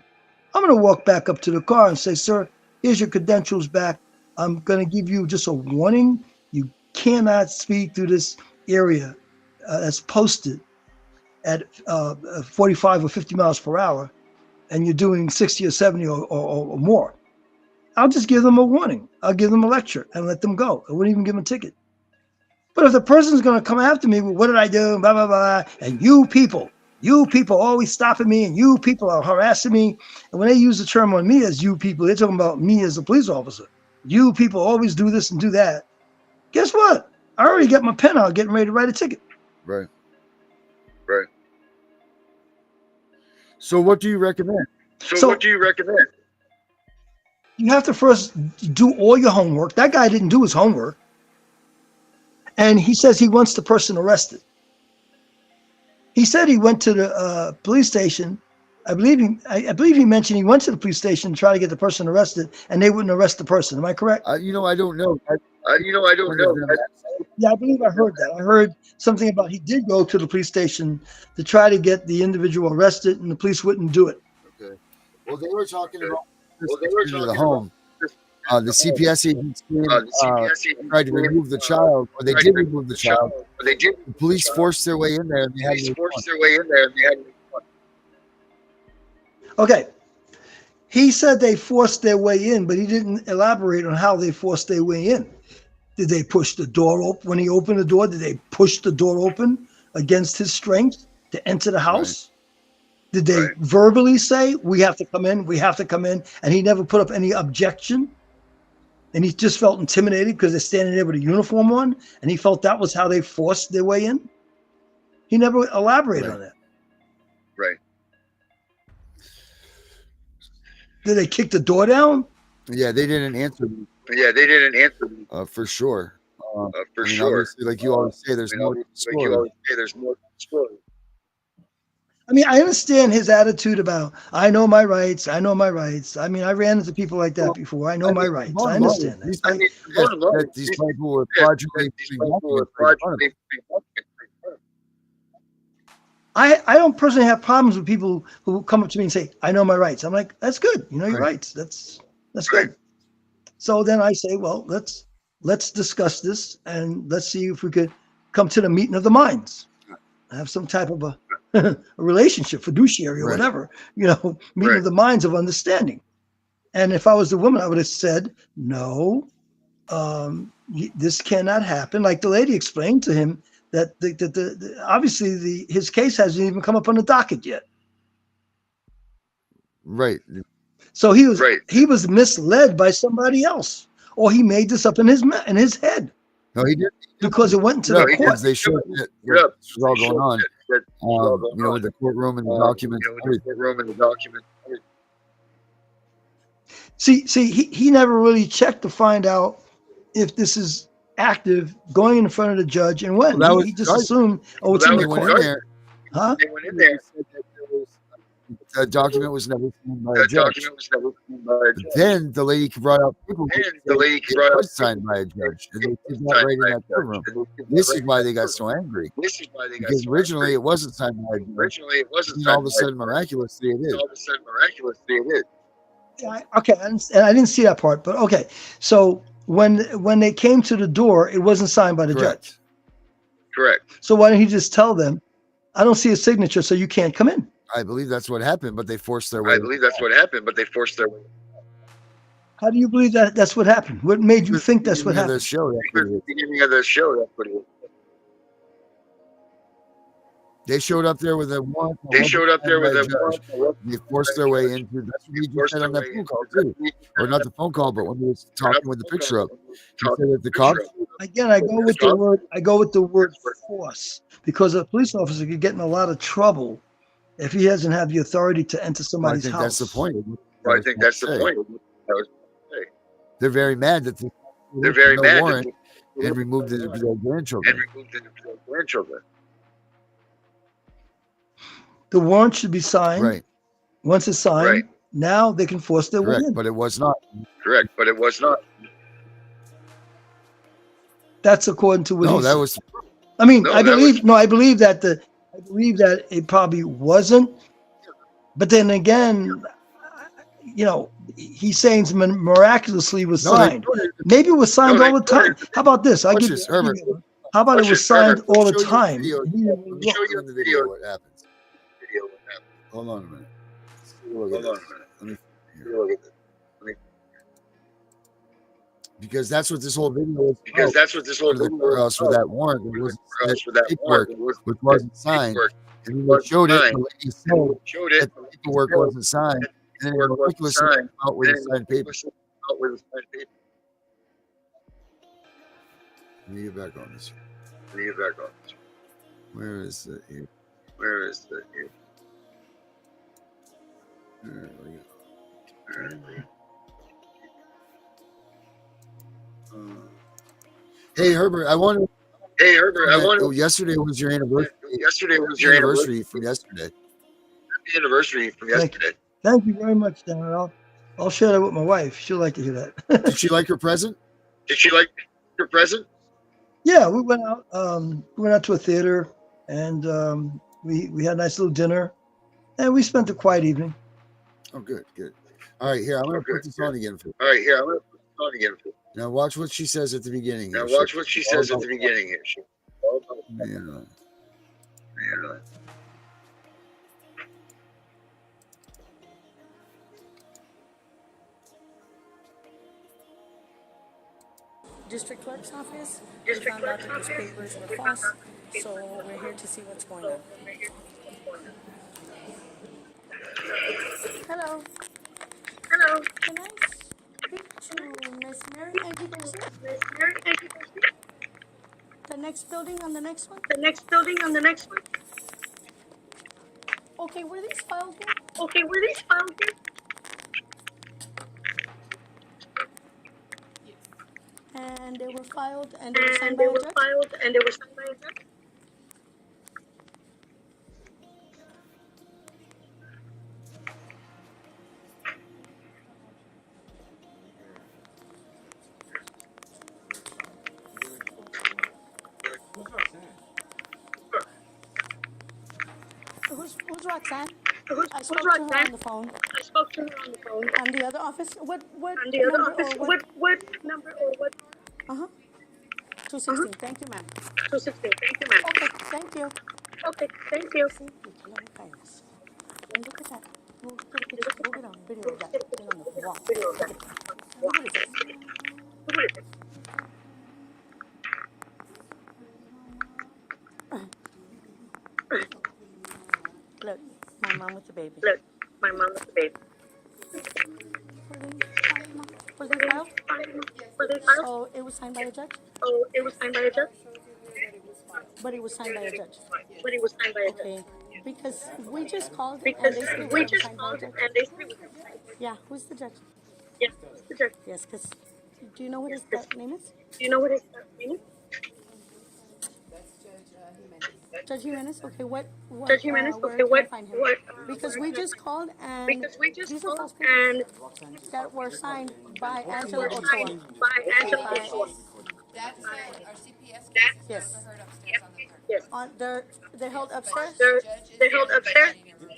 I'm going to walk back up to the car and say, "Sir, here's your credentials back. I'm going to give you just a warning. You cannot speed through this area that's posted at 45 or 50 miles per hour, and you're doing 60 or 70 or more." I'll just give them a warning. I'll give them a lecture and let them go. I wouldn't even give them a ticket. But if the person's going to come after me, well, what did I do? Blah, blah, blah. And you people always stopping me, and you people are harassing me. And when they use the term on me as you people, they're talking about me as a police officer. You people always do this and do that. Guess what? I already got my pen out, getting ready to write a ticket. Right. Right. So what do you recommend? What do you recommend? You have to first do all your homework. That guy didn't do his homework. And he says he wants the person arrested. He said he went to the police station. I believe he mentioned he went to the police station to try to get the person arrested, and they wouldn't arrest the person. Am I correct? I don't know. I don't know. Yeah, I believe I heard that. I heard something about he did go to the police station to try to get the individual arrested, and the police wouldn't do it. Okay. Well, they were talking about the home. The CPS agents tried to remove the child, or they did remove the child. The police forced their way in there, and they had no fun. Okay. He said they forced their way in, but he didn't elaborate on how they forced their way in. Did they push the door open? When he opened the door, did they push the door open against his strength to enter the house? Right. Did they verbally say, we have to come in, we have to come in? And he never put up any objection? And he just felt intimidated because they're standing there with a uniform on, and he felt that was how they forced their way in? He never elaborated on that. Right. Did they kick the door down? Yeah, they didn't answer me. For sure. Obviously, like you always say, there's more to the story. I mean, I understand his attitude about, I know my rights. I know my rights. I mean, I ran into people like that before. I know my rights. I understand that. These people were fraudulently. I don't personally have problems with people who come up to me and say, I know my rights. I'm like, that's good. You know your rights. That's good. So then I say, well, let's discuss this, and let's see if we could come to the meeting of the minds. Have some type of a relationship, fiduciary or whatever, meeting of the minds of understanding. And if I was the woman, I would have said, no, this cannot happen. Like the lady explained to him that obviously his case hasn't even come up on the docket yet. Right. So he was misled by somebody else, or he made this up in his head. No, he didn't. Because it went into the court. Because they showed it. This was all going on. With the courtroom and the documents. See, he never really checked to find out if this is active going in front of the judge and when. He just assumed, it's in the court. Huh? They went in there. The document was never seen by a judge. Then the lady brought out paperwork. It was signed by a judge. And they did that right in that courtroom. This is why they got so angry. Because originally it wasn't signed by a judge. And all of a sudden, miraculously, it is. Yeah, okay, and I didn't see that part, but okay. So when they came to the door, it wasn't signed by the judge. Correct. So why don't he just tell them, I don't see a signature, so you can't come in? I believe that's what happened, but they forced their way. How do you believe that that's what happened? What made you think that's what happened? Beginning of the show, that's what it is. They showed up there with a warrant. They forced their way into. That's what he just said on that phone call too, or not the phone call, but when he was talking with the picture up, he said that the cops. Again, I go with the word. I go with the word force, because a police officer could get in a lot of trouble if he doesn't have the authority to enter somebody's house. That's the point. I think that's the point. They're very mad that warrant and removed their grandchildren. The warrant should be signed. Right. Once it's signed, now they can force their way in. But it was not. That's according to what he said. That was. I mean, I believe that it probably wasn't. But then again, he's saying miraculously was signed. Maybe it was signed all the time. How about this? How about it was signed all the time? Let me show you in the video what happens. Hold on a minute. Let me look at this. Because that's what this whole video was. Because that's what this whole the video courthouse with that warrant. It was paperwork, which wasn't signed. And we showed it. The lady said that the paperwork wasn't signed. And then miraculously came out with a signed paper. Let me get back on this. Where is the here? There we go. Hey Herbert, I wanted. Oh, yesterday was your anniversary. From yesterday. Thank you very much, Dan. I'll share that with my wife. She'll like to hear that. Did she like her present? Yeah, we went out. We went out to a theater, and we had a nice little dinner, and we spent a quiet evening. Oh, good. All right, here I'm gonna put this on again for you. Now watch what she says at the beginning. Yeah. District Clerk's Office. We found out that these papers were false, so we're here to see what's going on. Hello. Can I speak to Miss Mary Angie Garcia? The next building on the next one? Okay, were these filed here? And they were filed and they were signed by a judge? Who's Roxanne? I spoke to her on the phone. And the other office? What number or what? 216. Thank you, ma'am. Okay, thank you. See, kindness. And look at that. We'll get a picture. We'll get a video of that thing on the wall. What is this? Look, my mom with the baby. Were they filed? Oh, it was signed by a judge? But it was signed by a judge. Okay. Because we just called and they said it was signed by a judge. Yeah, who's the judge? Yes, because do you know what his name is? Judge Jimenez? Okay, where can I find him? Because we just called and these are false papers that were signed by Angela Ochoa. That's our CPS. Yes. Heard upstairs on the third. They're held upstairs?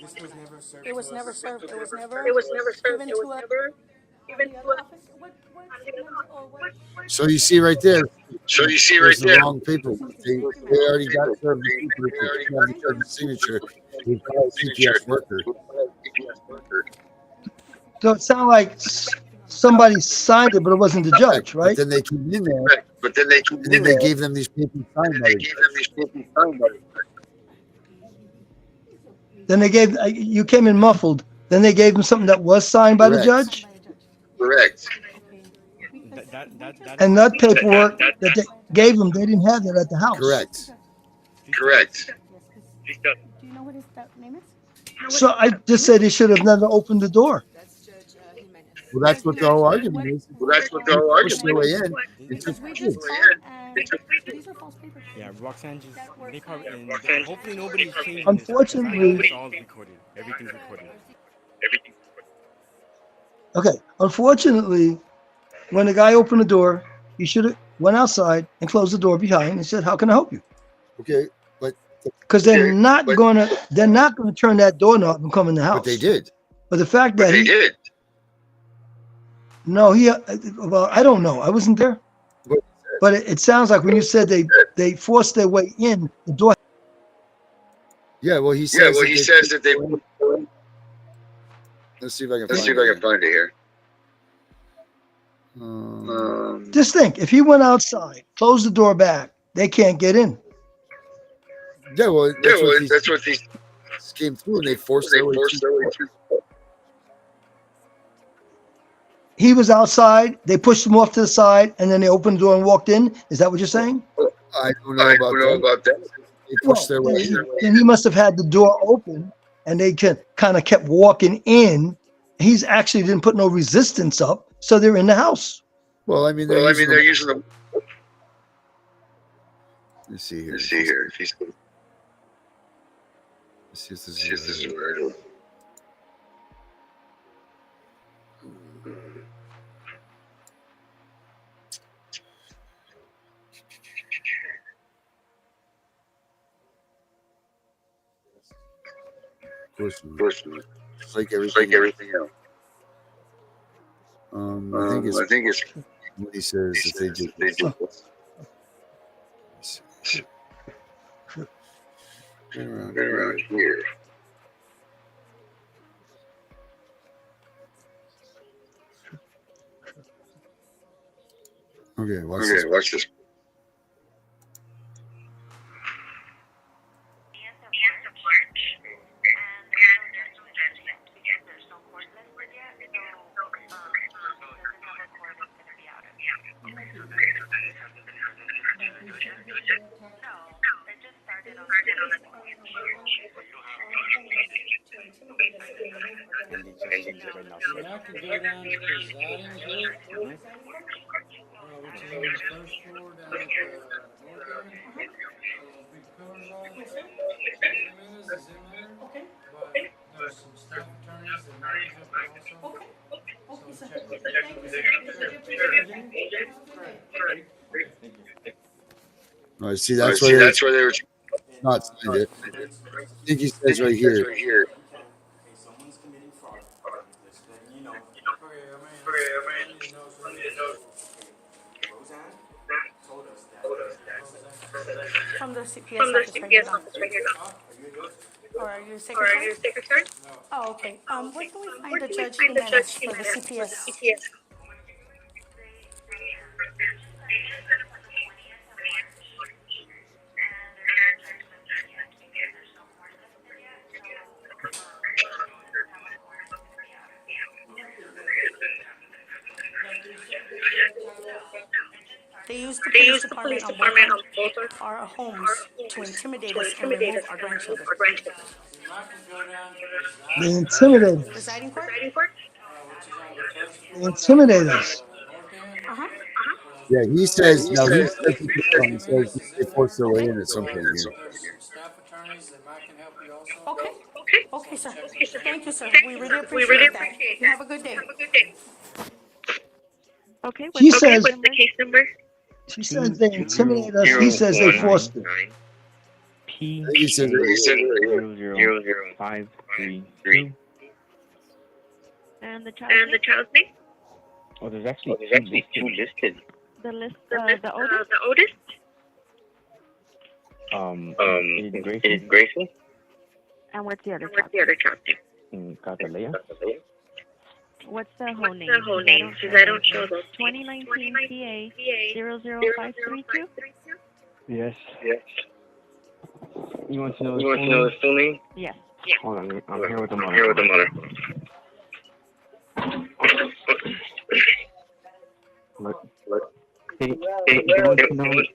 This was never served. It was never served. It was never given to us. So you see right there. The wrong paper. They already got served the signature. They call CPS worker. So it sounded like somebody signed it, but it wasn't the judge, right? But then they came in there. And then they gave them these papers signed by the judge. Then they gave, you came in muffled. Then they gave them something that was signed by the judge? Correct. And that paperwork that they gave them, they didn't have that at the house. Correct. Do you know what his name is? So I just said they should have never opened the door. Well, that's what the whole argument is. Pushed their way in. These are false papers. Yeah, Roxanne just, they probably, and hopefully nobody's changing Unfortunately, this. It's all recorded. Everything's recorded. Okay. Unfortunately, when the guy opened the door, he should have went outside and closed the door behind and said, "How can I help you?" Okay, but because they're not gonna turn that doorknob and come in the house. But they did. But the fact that he did. No, well, I don't know. I wasn't there. But it sounds like when you said they forced their way in the door. Yeah, well, he says. that they. Let's see if I can. Find it here. Just think, if he went outside, closed the door back, they can't get in. Yeah, well, that's what these that's what these came through, and they forced their way through. He was outside, they pushed him off to the side, and then they opened the door and walked in. Is that what you're saying? I don't know about that. They pushed their way in. Then he must have had the door open, and they kind of kept walking in. He's actually didn't put no resistance up, so they're in the house. Well, I mean, they're using them. Let's see here. Let's see here. If he's, Let's see if this is where it is. Of course, it's like everything else. I think it's what he says that they did. Around here. Okay, watch this. And I could go down to presiding group, which is on the first floor down at the north end. Big pillars off. Jimenez is in there. Okay. But there's some staff attorneys that might help you also. Okay. Okay, So sir. check with Thank you, sir. Thank you. Thank you. No, see, that's where they were not signed it. I think he says right here. Okay, someone's committing fraud. Just letting you know. Roseanne told us that. From the CPS office right here. Or are you secretary? Oh, okay. Where can we find the Judge Jimenez for the CPS? They use the police department on both our homes to intimidate us and remove our grandchildren. They intimidate us. Presiding court? They intimidate us. Uh-huh. Yeah, he says they forced their way in at some point here. Staff attorneys that might can help you also. Okay. Okay, sir. Thank you, sir. We really appreciate that. You have a good day. Okay, She what's says the case number? she says they intimidate us. He says they forced it. He says 00532. And the child's name? Oh, there's actually two listed. The list, the oldest? Is Grayson? And what's the other child's name? Catalea. What's the whole name? Because I don't show those. 2019 PA 00532? Yes. You want to know the full name? Yes. Hold on, I'm here with the mother. Look. Hey, you want to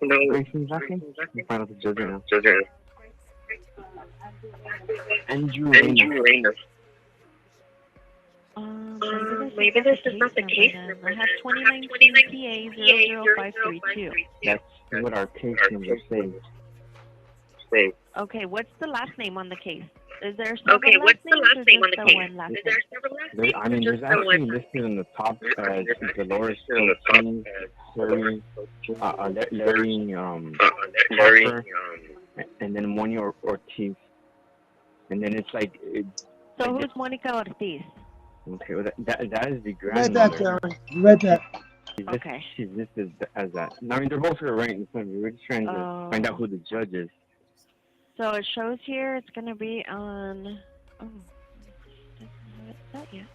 know Grayson's last name? You find out the judge right now. Andrew Reyna. Maybe this is not the case number. I have 2019 PA 00532. That's what our case number says. Okay, what's the last name on the case? Is there several last names on the case? Is there several last names? I mean, there's actually listed on the top as Dolores, Larry, Harper, and then Monica Ortiz. And then it's like... So who's Monica Ortiz? Okay, well, that is the Read grandmother. that, Darren. Read that. Okay. She's listed as that. I mean, they're both right. So we're just trying to find out who the judge is. So it shows here it's going to be on... Oh, doesn't have it set yet.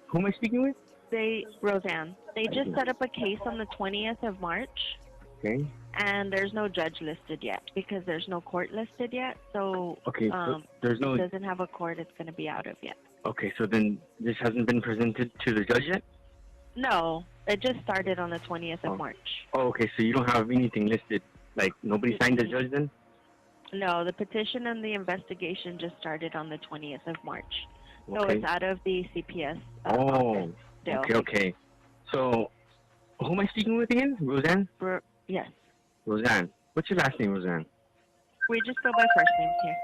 Who am I speaking with? Roseanne, they just set up a case on the 20th of March, Okay. and there's no judge listed yet because there's no court listed yet. So, Okay, so there's no. it doesn't have a court it's going to be out of yet. Okay, so then this hasn't been presented to the judge yet? No, it just started on the 20th of March. Oh, okay, so you don't have anything listed. Like, nobody signed the judge then? No, the petition and the investigation just started on the 20th of March. So Okay. it's out of the CPS. Oh, still. okay. So, who am I speaking with again? Roseanne? Yes. Roseanne. What's your last name, Roseanne? We just go by first names here.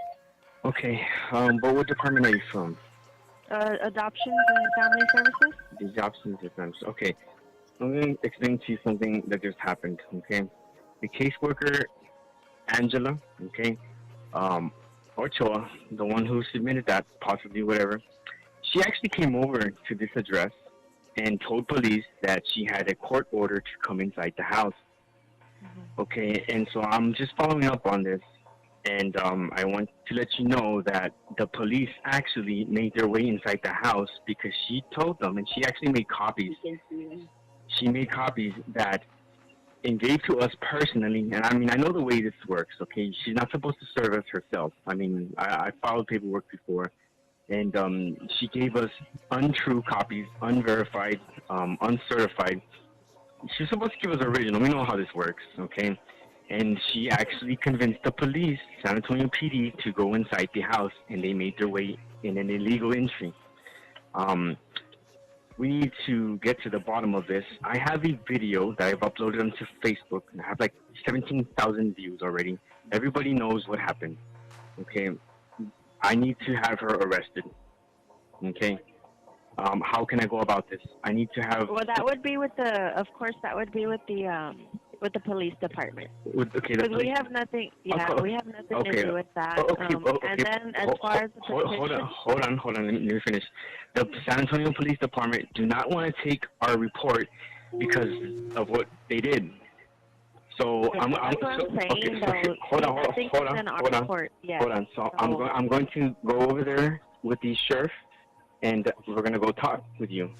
Okay, but what department are you from? Adoptions and Family Services. The Adoptions Defense. Okay, I'm going to explain to you something that just happened, okay? The caseworker, Angela, okay, or Choa, the one who submitted that, possibly whatever, she actually came over to this address and told police that she had a court order to come inside the house. Okay, and so I'm just following up on this, and I want to let you know that the police actually made their way inside the house because she told them, and she actually made copies. She made copies that and gave to us personally, and I mean, I know the way this works, okay? She's not supposed to serve us herself. I mean, I filed paperwork before, and she gave us untrue copies, unverified, uncertified. She's supposed to give us original. We know how this works, okay? And she actually convinced the police, San Antonio PD, to go inside the house, and they made their way in an illegal entry. We need to get to the bottom of this. I have a video that I've uploaded onto Facebook, and I have like 17,000 views already. Everybody knows what happened, okay? I need to have her arrested, okay? How can I go about this? I need to have... Well, that would be with the, of course, that would be with the police department. Okay, because we have nothing, we have nothing to do with that. And then as far as the petition... Hold on, let me finish. The San Antonio Police Department do not want to take our report because of what they did. So I'm saying, though. Hold on. So I'm going to go over there with the sheriff, and we're going to go talk with you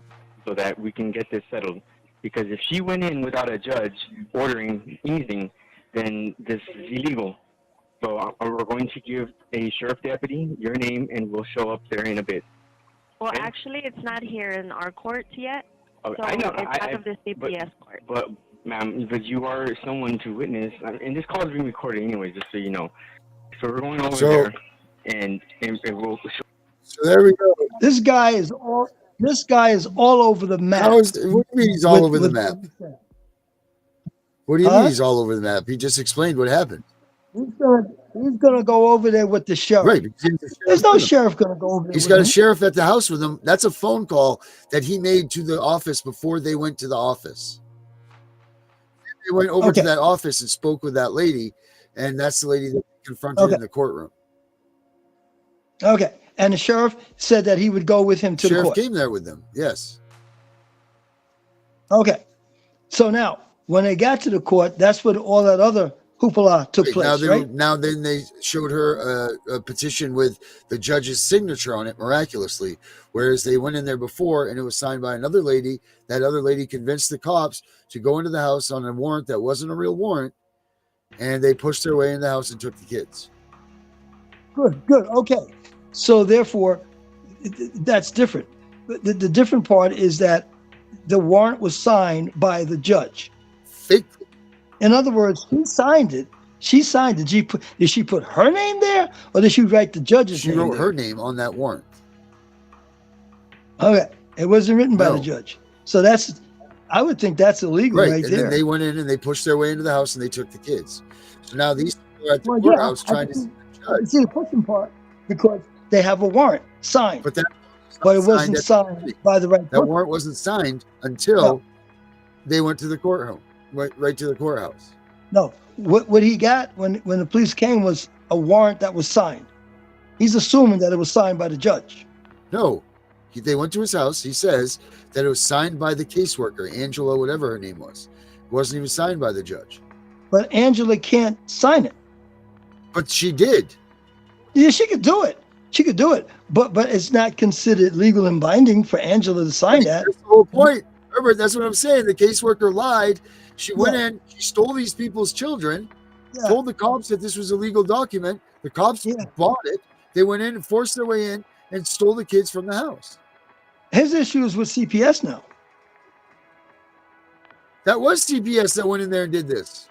so that we can get this settled. Because if she went in without a judge ordering anything, then this is illegal. So we're going to give a sheriff deputy your name, and we'll show up there in a bit. Well, actually, it's not here in our courts yet. So I know. It's out of the CPS court. But, ma'am, but you are someone to witness, and this call is being recorded anyway, just so you know. So we're going over there, and we'll... So there we go. This guy is all over the map. What do you mean he's all over the map? What do you mean he's all over the map? He just explained what happened. He's gonna go over there with the sheriff. Right. There's no sheriff gonna go over there. He's got a sheriff at the house with him. That's a phone call that he made to the office before they went to the office. They went over to that office and spoke with that lady, and that's the lady that confronted in the courtroom. Okay. And the sheriff said that he would go with him to the court. Sheriff came there with them. Yes. Okay. So now, when they got to the court, that's when all that other hoopla took place, right? Now then they showed her a petition with the judge's signature on it miraculously, whereas they went in there before and it was signed by another lady. That other lady convinced the cops to go into the house on a warrant that wasn't a real warrant, and they pushed their way in the house and took the kids. Good. Okay. So therefore, that's different. The different part is that the warrant was signed by the judge. Fake. In other words, he signed it. She signed it. Did she put her name there, or did she write the judge's name? She wrote her name on that warrant. Okay. It wasn't written by the judge. So I would think that's illegal right there. And then they went in and they pushed their way into the house and they took the kids. So now these people are at the courthouse trying to see the judge. See the pushing part, because they have a warrant signed. But it wasn't signed by the right person. That warrant wasn't signed until they went to the courtroom, went right to the courthouse. No, what he got when the police came was a warrant that was signed. He's assuming that it was signed by the judge. No, they went to his house. He says that it was signed by the caseworker, Angela, whatever her name was. It wasn't even signed by the judge. But Angela can't sign it. But she did. Yeah, she could do it. She could do it, but it's not considered legal and binding for Angela to sign that. That's the whole point. Herbert, that's what I'm saying. The caseworker lied. She went Yeah. in, she stole these people's children, Yeah. told the cops that this was a legal document. The cops Yeah. bought it. They went in and forced their way in and stole the kids from the house. His issue is with CPS now. That was CPS that went in there and did this.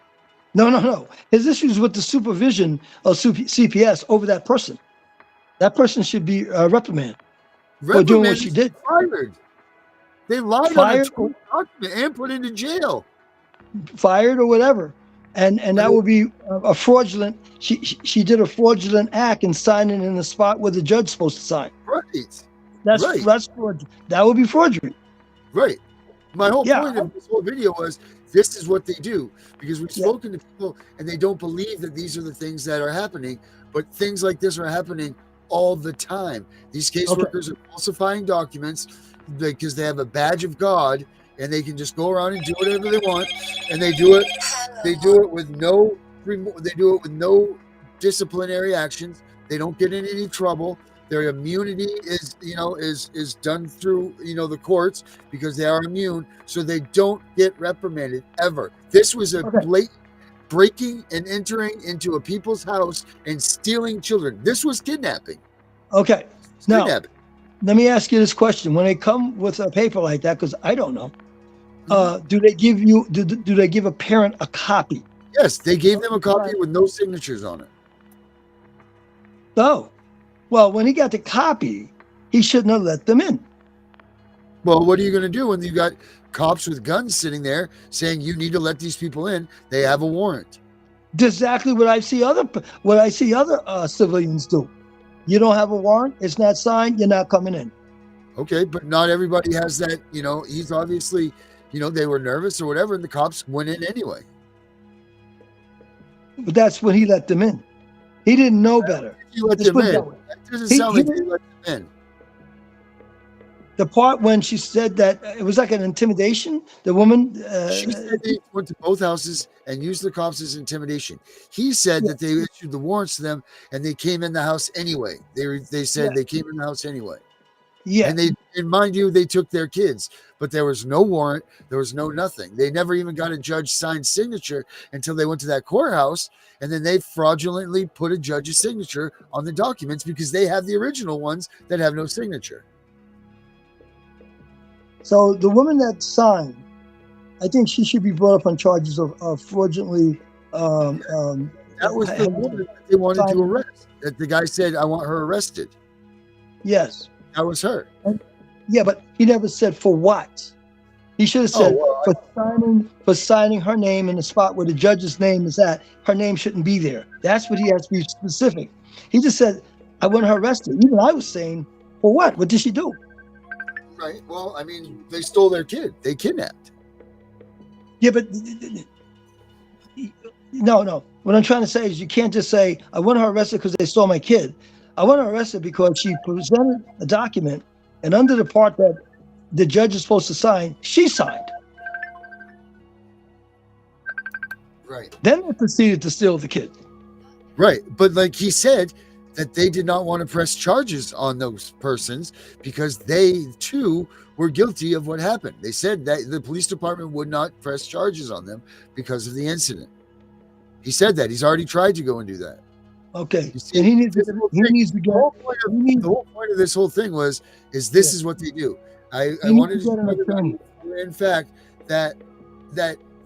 No. His issue is with the supervision of CPS over that person. That person should be reprimanded for doing what she did. Fired. They lied Fired on a document and put into jail. Fired or whatever. And that would be a fraudulent. She did a fraudulent act in signing in the spot where the judge's supposed to sign. Right. That's fraudulent. That would be fraudulent. Right. My whole point of this whole video was this is what they do, because we've spoken to people and they don't believe that these are the things that are happening, but things like this are happening all the time. These caseworkers are falsifying documents because they have a badge of God and they can just go around and do whatever they want, and they do it with no disciplinary actions. They don't get in any trouble. Their immunity is done through the courts because they are immune, so they don't get reprimanded ever. This was a blatant breaking and entering into a people's house and stealing children. This was kidnapping. Okay. Now, let me ask you this question: when they come with a paper like that, because I don't know, do they give you? Do they give a parent a copy? Yes, they gave them a copy with no signatures on it. Oh. Well, when he got the copy, he shouldn't have let them in. Well, what are you going to do when you got cops with guns sitting there saying you need to let these people in? They have a warrant. Exactly what I see other civilians do. You don't have a warrant, it's not signed, you're not coming in. Okay, but not everybody has that. He's obviously, they were nervous or whatever, and the cops went in anyway. But that's when he let them in. He didn't know better. He let them in. That doesn't sound like he let them in. The part when she said that it was like an intimidation, the woman... she said they went to both houses and used the cops as intimidation. He said that they issued the warrants to them and they came in the house anyway. They said they came in the house anyway. Yeah. And mind you, they took their kids, but there was no warrant. There was no nothing. They never even got a judge signed signature until they went to that courthouse. And then they fraudulently put a judge's signature on the documents because they have the original ones that have no signature. So the woman that signed, I think she should be brought up on charges of fraudulently. That was the woman that they wanted to arrest. That the guy said, "I want her arrested." Yes. That was her. Yeah, but he never said for what. He should have said for signing her name in the spot where the judge's name is at. Her name shouldn't be there. That's what he has to be specific. He just said, "I want her arrested." Even I was saying, for what? What did she do? Right. Well, I mean, they stole their kid. They kidnapped. Yeah, but no. What I'm trying to say is you can't just say, "I want her arrested because they stole my kid." I want her arrested because she presented a document, and under the part that the judge is supposed to sign, she signed. Right. Then they proceeded to steal the kid. Right. But like he said, that they did not want to press charges on those persons because they too were guilty of what happened. They said that the police department would not press charges on them because of the incident. He said that. He's already tried to go and do that. Okay. See, and he needs to go. The whole point of this whole thing is this is what they do. I wanted to talk about, in fact, that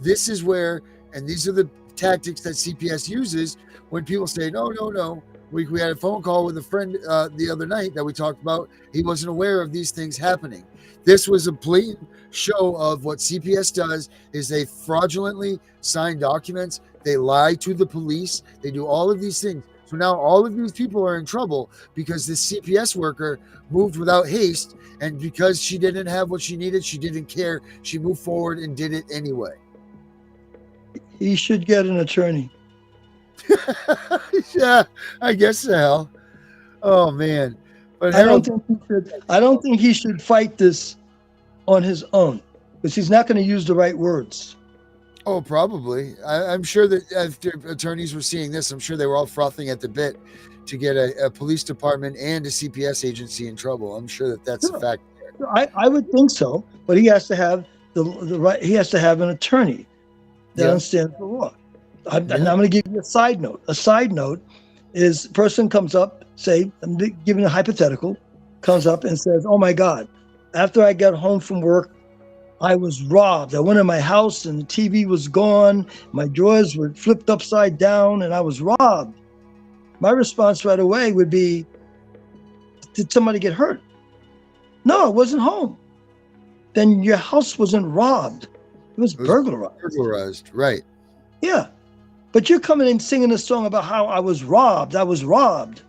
this is where, and these are the tactics that CPS uses when people say, no. We had a phone call with a friend the other night that we talked about. He wasn't aware of these things happening. This was a blatant show of what CPS does is they fraudulently sign documents. They lie to the police. They do all of these things. So now all of these people are in trouble because this CPS worker moved without haste. And because she didn't have what she needed, she didn't care. She moved forward and did it anyway. He should get an attorney. Yeah, I guess so. Oh man. But I don't think he should fight this on his own because he's not going to use the right words. Oh, probably. I'm sure that if the attorneys were seeing this, I'm sure they were all frothing at the bit to get a police department and a CPS agency in trouble. I'm sure that that's a Sure. fact. I would think so, but he has to have the right. He has to have an attorney that Yeah. understands the law. I'm Yeah. going to give you a side note. A side note is person comes up, say, I'm giving a hypothetical, comes up and says, "Oh my God, after I got home from work, I was robbed. I went in my house and the TV was gone. My drawers were flipped upside down, and I was robbed." My response right away would be, "Did somebody get hurt?" "No, I wasn't home." "Then your house wasn't robbed. It was burglarized." Burglarized, right. Yeah. But you're coming in singing a song about how I was robbed. I was robbed.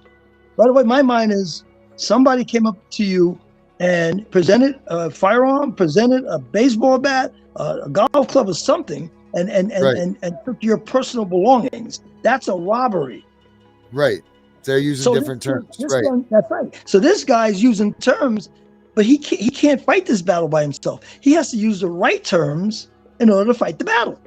By the way, my mind is somebody came up to you and presented a firearm, presented a baseball bat, a golf club or something, and took your personal belongings. That's a robbery. Right. They're using different terms. Right. That's right. So this guy's using terms, but he can't fight this battle by himself. He has to use the right terms in order to fight the battle.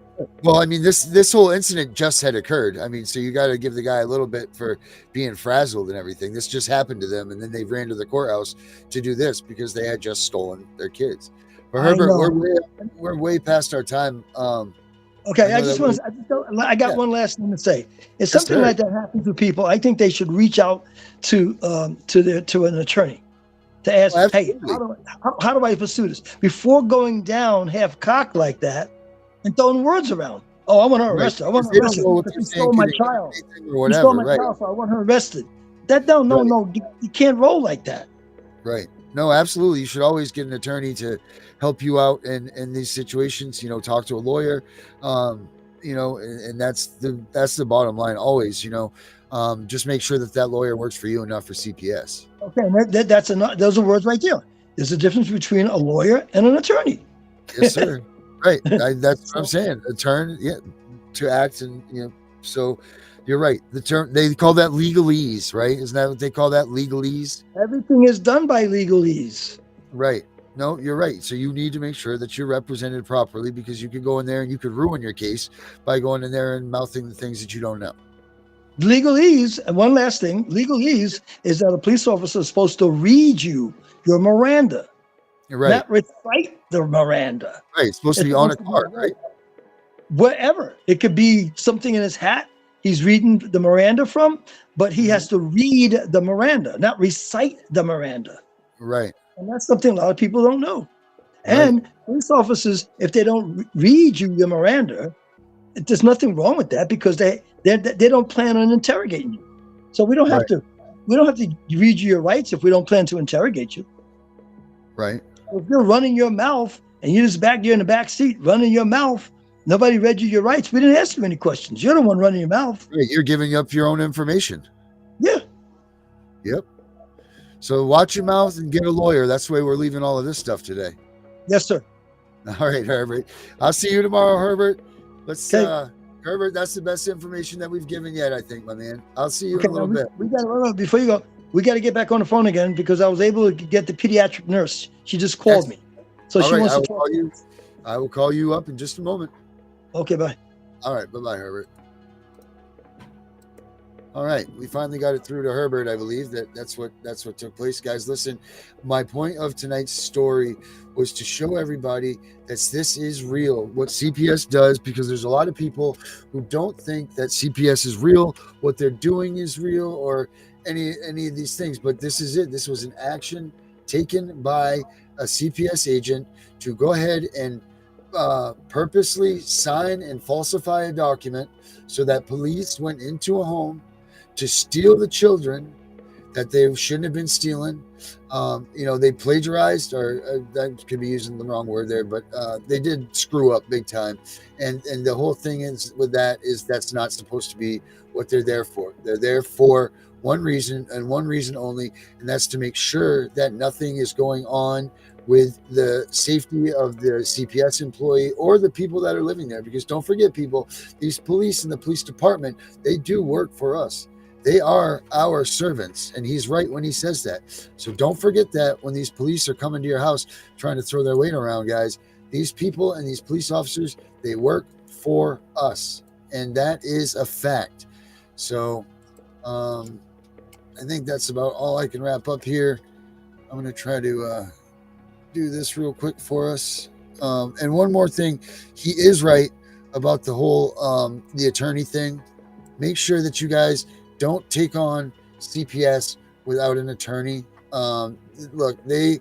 Well, I mean, this whole incident just had occurred. I mean, so you got to give the guy a little bit for being frazzled and everything. This just happened to them, and then they ran to the courthouse to do this because they had just stolen their kids. But Herbert, we're way past our time. Okay, I got one last thing to say. If something like that happens to people, I think they should reach out to an attorney to ask, "Hey, how do I pursue this?" Before going down half cocked like that and throwing words around. "Oh, I want her arrested. I want her arrested. She stole my child. She stole my child, so I want her arrested." No, you can't roll like that. Right. No, absolutely. You should always get an attorney to help you out in these situations. You know, talk to a lawyer. You know, and that's the bottom line. Always, you know, just make sure that lawyer works for you and not for CPS. Okay, and that's enough. Those are words right there. There's a difference between a lawyer and an attorney. Yes, sir. Right. That's what I'm saying. Attorney, to act, and so you're right. The term they call that legalese, right? Isn't that what they call that, legalese? Everything is done by legalese. Right. No, you're right. So you need to make sure that you're represented properly, because you could go in there and you could ruin your case by going in there and mouthing the things that you don't know. Legalese, and one last thing, legalese is that a police officer is supposed to read you your Miranda. Right. Not recite the Miranda. Right. It's supposed to be on a card, right? Whatever. It could be something in his hat he's reading the Miranda from, but he has to read the Miranda, not recite the Miranda. Right. And that's something a lot of people don't know. And police officers, if they don't read you your Miranda, there's nothing wrong with that, because they don't plan on interrogating you. So we don't have to read you your rights if we don't plan to interrogate you. Right. If you're running your mouth and you're just back there in the back seat running your mouth, nobody read you your rights. We didn't ask you any questions. You're the one running your mouth. Right. You're giving up your own information. Yeah. Yep. So watch your mouth and get a lawyer. That's the way we're leaving all of this stuff today. Yes, sir. All right, Herbert. I'll see you tomorrow, Herbert. Let's Herbert, that's the best information that we've given yet, I think, my man. I'll see you in a little bit. We got before you go, we got to get back on the phone again, because I was able to get the pediatric nurse. She just called me. So she wants to talk. I will call you up in just a moment. Okay, bye. All right, bye-bye, Herbert. All right, we finally got it through to Herbert. I believe that's what took place, guys. Listen, my point of tonight's story was to show everybody that this is real, what CPS does, because there's a lot of people who don't think that CPS is real, what they're doing is real, or any of these things. But this is it. This was an action taken by a CPS agent to go ahead and purposely sign and falsify a document so that police went into a home to steal the children that they shouldn't have been stealing. They plagiarized, or that could be using the wrong word there, but they did screw up big time. And the whole thing is with that is that's not supposed to be what they're there for. They're there for one reason and one reason only, and that's to make sure that nothing is going on with the safety of the CPS employee or the people that are living there. Because don't forget, people, these police and the police department, they do work for us. They are our servants, and he's right when he says that. So don't forget that when these police are coming to your house trying to throw their weight around, guys. These people and these police officers, they work for us, and that is a fact. So I think that's about all I can wrap up here. I'm going to try to do this real quick for us. And one more thing, he is right about the whole the attorney thing. Make sure that you guys don't take on CPS without an attorney. Look, they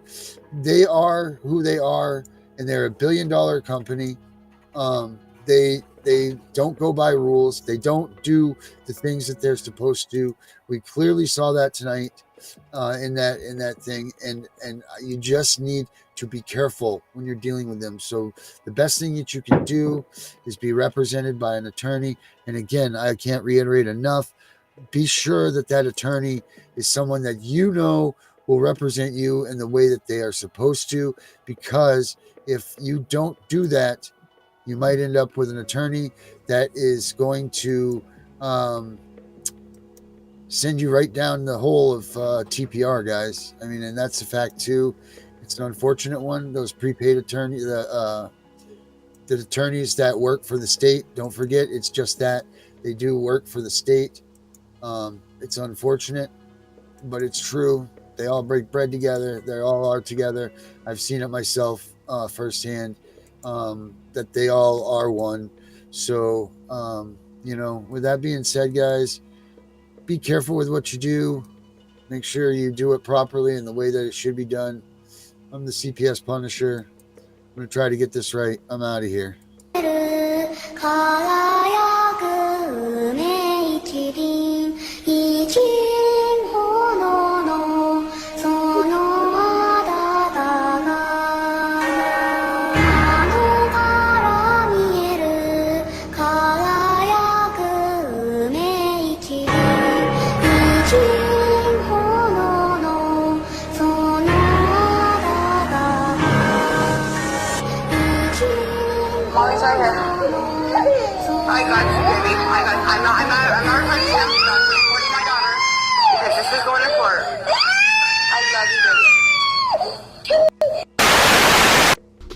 are who they are, and they're $1 billion company. They don't go by rules. They don't do the things that they're supposed to. We clearly saw that tonight in that thing, and you just need to be careful when you're dealing with them. So the best thing that you can do is be represented by an attorney. And again, I can't reiterate enough, be sure that that attorney is someone that you know will represent you in the way that they are supposed to, because if you don't do that, you might end up with an attorney that is going to send you right down the hole of TPR, guys. I mean, and that's a fact too. It's an unfortunate one. Those prepaid attorneys, the attorneys that work for the state, don't forget, it's just that they do work for the state. It's unfortunate, but it's true. They all break bread together. They all are together. I've seen it myself firsthand, that they all are one. So, with that being said, guys, be careful with what you do. Make sure you do it properly in the way that it should be done. I'm the CPS Punisher. I'm going to try to get this right. I'm out of here. I got you, baby. I'm not recording him. I'm recording my daughter because this is going to court. I love you,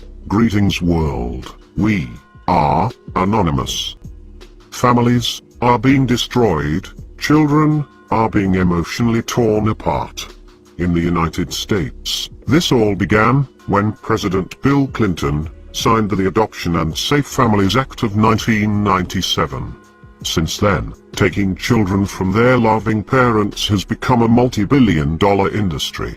baby. Greetings, world. We are anonymous. Families are being destroyed. Children are being emotionally torn apart. In the United States, this all began when President Bill Clinton signed the Adoption and Safe Families Act of 1997. Since then, taking children from their loving parents has become a multi-billion-dollar industry.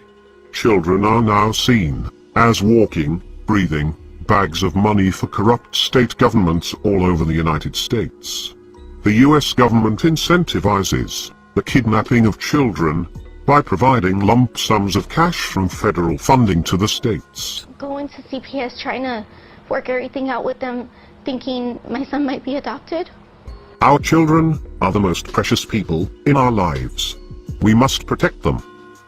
Children are now seen as walking, breathing bags of money for corrupt state governments all over the United States. The US government incentivizes the kidnapping of children by providing lump sums of cash from federal funding to the states. Going to CPS, trying to work everything out with them, thinking my son might be adopted. Our children are the most precious people in our lives. We must protect them.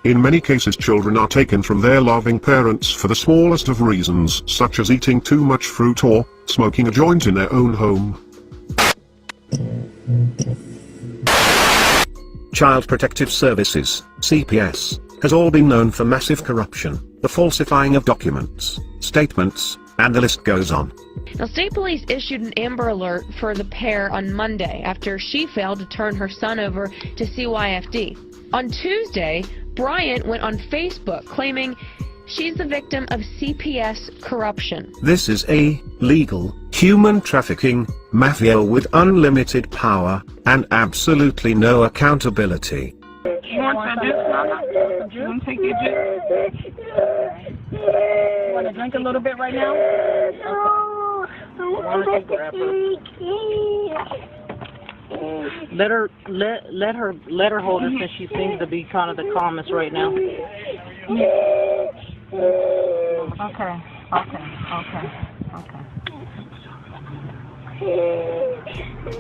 In many cases, children are taken from their loving parents for the smallest of reasons, such as eating too much fruit or smoking a joint in their own home. Child Protective Services, CPS, has all been known for massive corruption, the falsifying of documents, statements, and the list goes on. Now, state police issued an Amber Alert for the pair on Monday after she failed to turn her son over to CYFD. On Tuesday, Bryant went on Facebook claiming she's the victim of CPS corruption. This is a legal, human trafficking mafia with unlimited power and absolutely no accountability. You want some juice, Mama? You want to take your juice? You want to drink a little bit right now? Let her hold her since she seems to be kind of the calmest right now. Okay.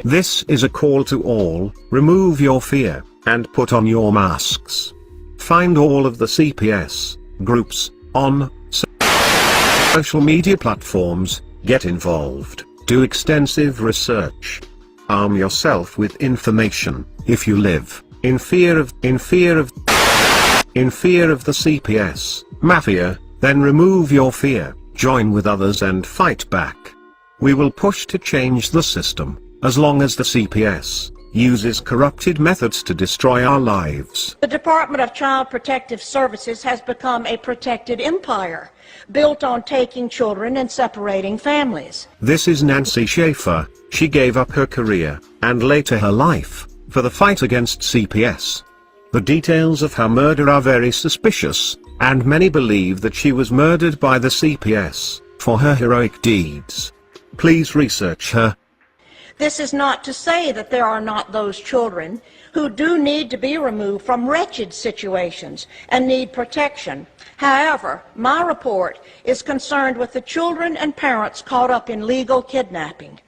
This is a call to all, remove your fear, and put on your masks. Find all of the CPS groups on social media platforms, get involved, do extensive research. Arm yourself with information. If you live in fear of the CPS mafia, then remove your fear, join with others and fight back. We will push to change the system, as long as the CPS uses corrupted methods to destroy our lives. The Department of Child Protective Services has become a protected empire, built on taking children and separating families. This is Nancy Schaefer. She gave up her career, and later her life, for the fight against CPS. The details of her murder are very suspicious, and many believe that she was murdered by the CPS for her heroic deeds. Please research her. This is not to say that there are not those children who do need to be removed from wretched situations and need protection. However, my report is concerned with the children and parents caught up in legal kidnapping.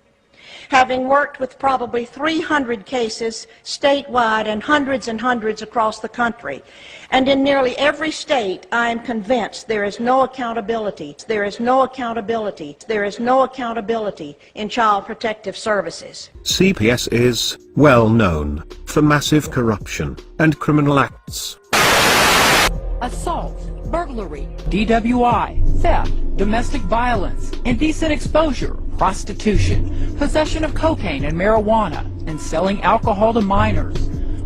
Having worked with probably 300 cases statewide and hundreds across the country, and in nearly every state, I am convinced there is no accountability. There is no accountability. There is no accountability in Child Protective Services. CPS is well known for massive corruption and criminal acts. Assault, burglary, DWI, theft, domestic violence, indecent exposure, prostitution, possession of cocaine and marijuana, and selling alcohol to minors.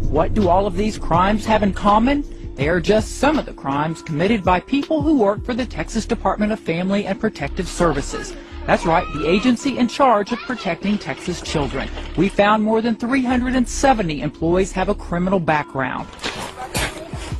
What do all of these crimes have in common? They are just some of the crimes committed by people who work for the Texas Department of Family and Protective Services. That's right, the agency in charge of protecting Texas children. We found more than 370 employees have a criminal background.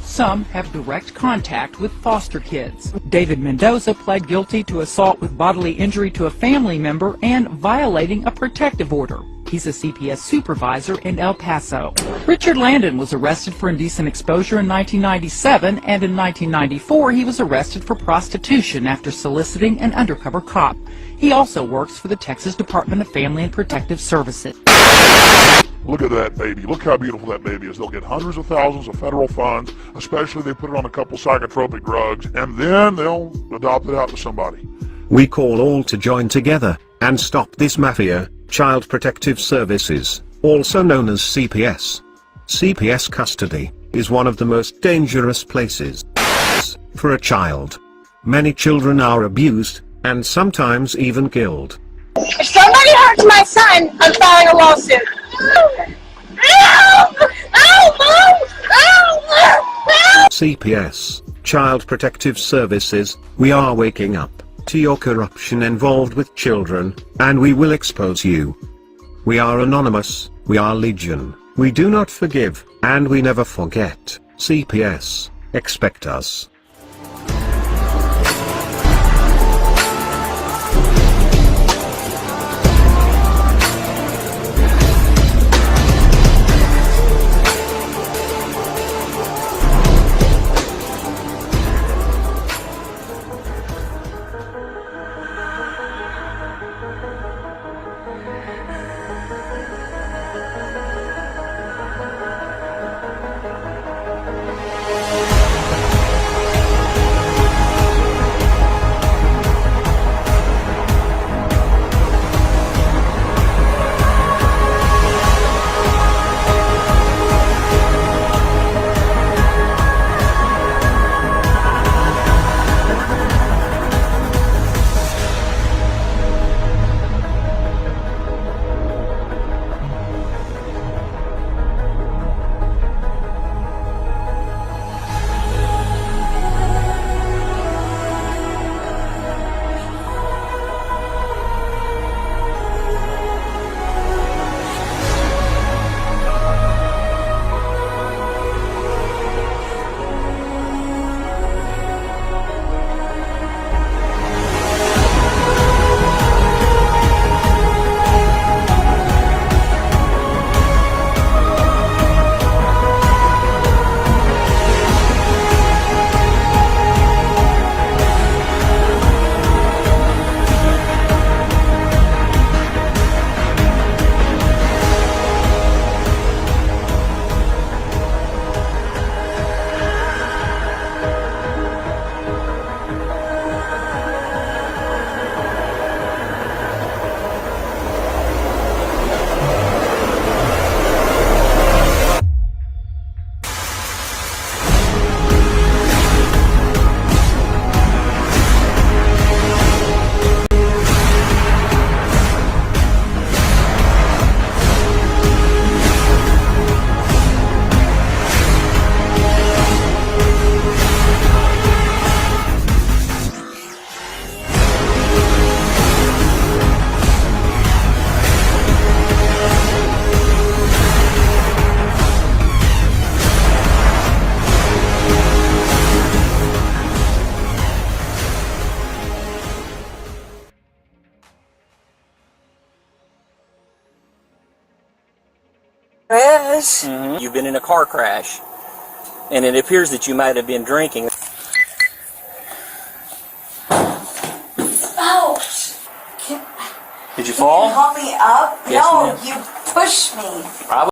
Some have direct contact with foster kids. David Mendoza pled guilty to assault with bodily injury to a family member and violating a protective order. He's a CPS supervisor in El Paso. Richard Landon was arrested for indecent exposure in 1997, and in 1994 he was arrested for prostitution after soliciting an undercover cop. He also works for the Texas Department of Family and Protective Services. Look at that baby. Look how beautiful that baby is. They'll get hundreds of thousands of federal funds, especially if they put it on a couple psychotropic drugs, and then they'll adopt it out to somebody. We call all to join together and stop this mafia. Child Protective Services, also known as CPS. CPS custody is one of the most dangerous places for a child. Many children are abused and sometimes even killed. If somebody hurts my son, I'm filing a lawsuit. CPS, Child Protective Services, we are waking up to your corruption involved with children, and we will expose you. We are anonymous, we are legion, we do not forgive, and we never forget. CPS, expect us. Yes. You've been in a car crash, and it appears that you might have been drinking. Ouch! Did you fall? Can you help me up? Yes, No, ma'am. you pushed me. I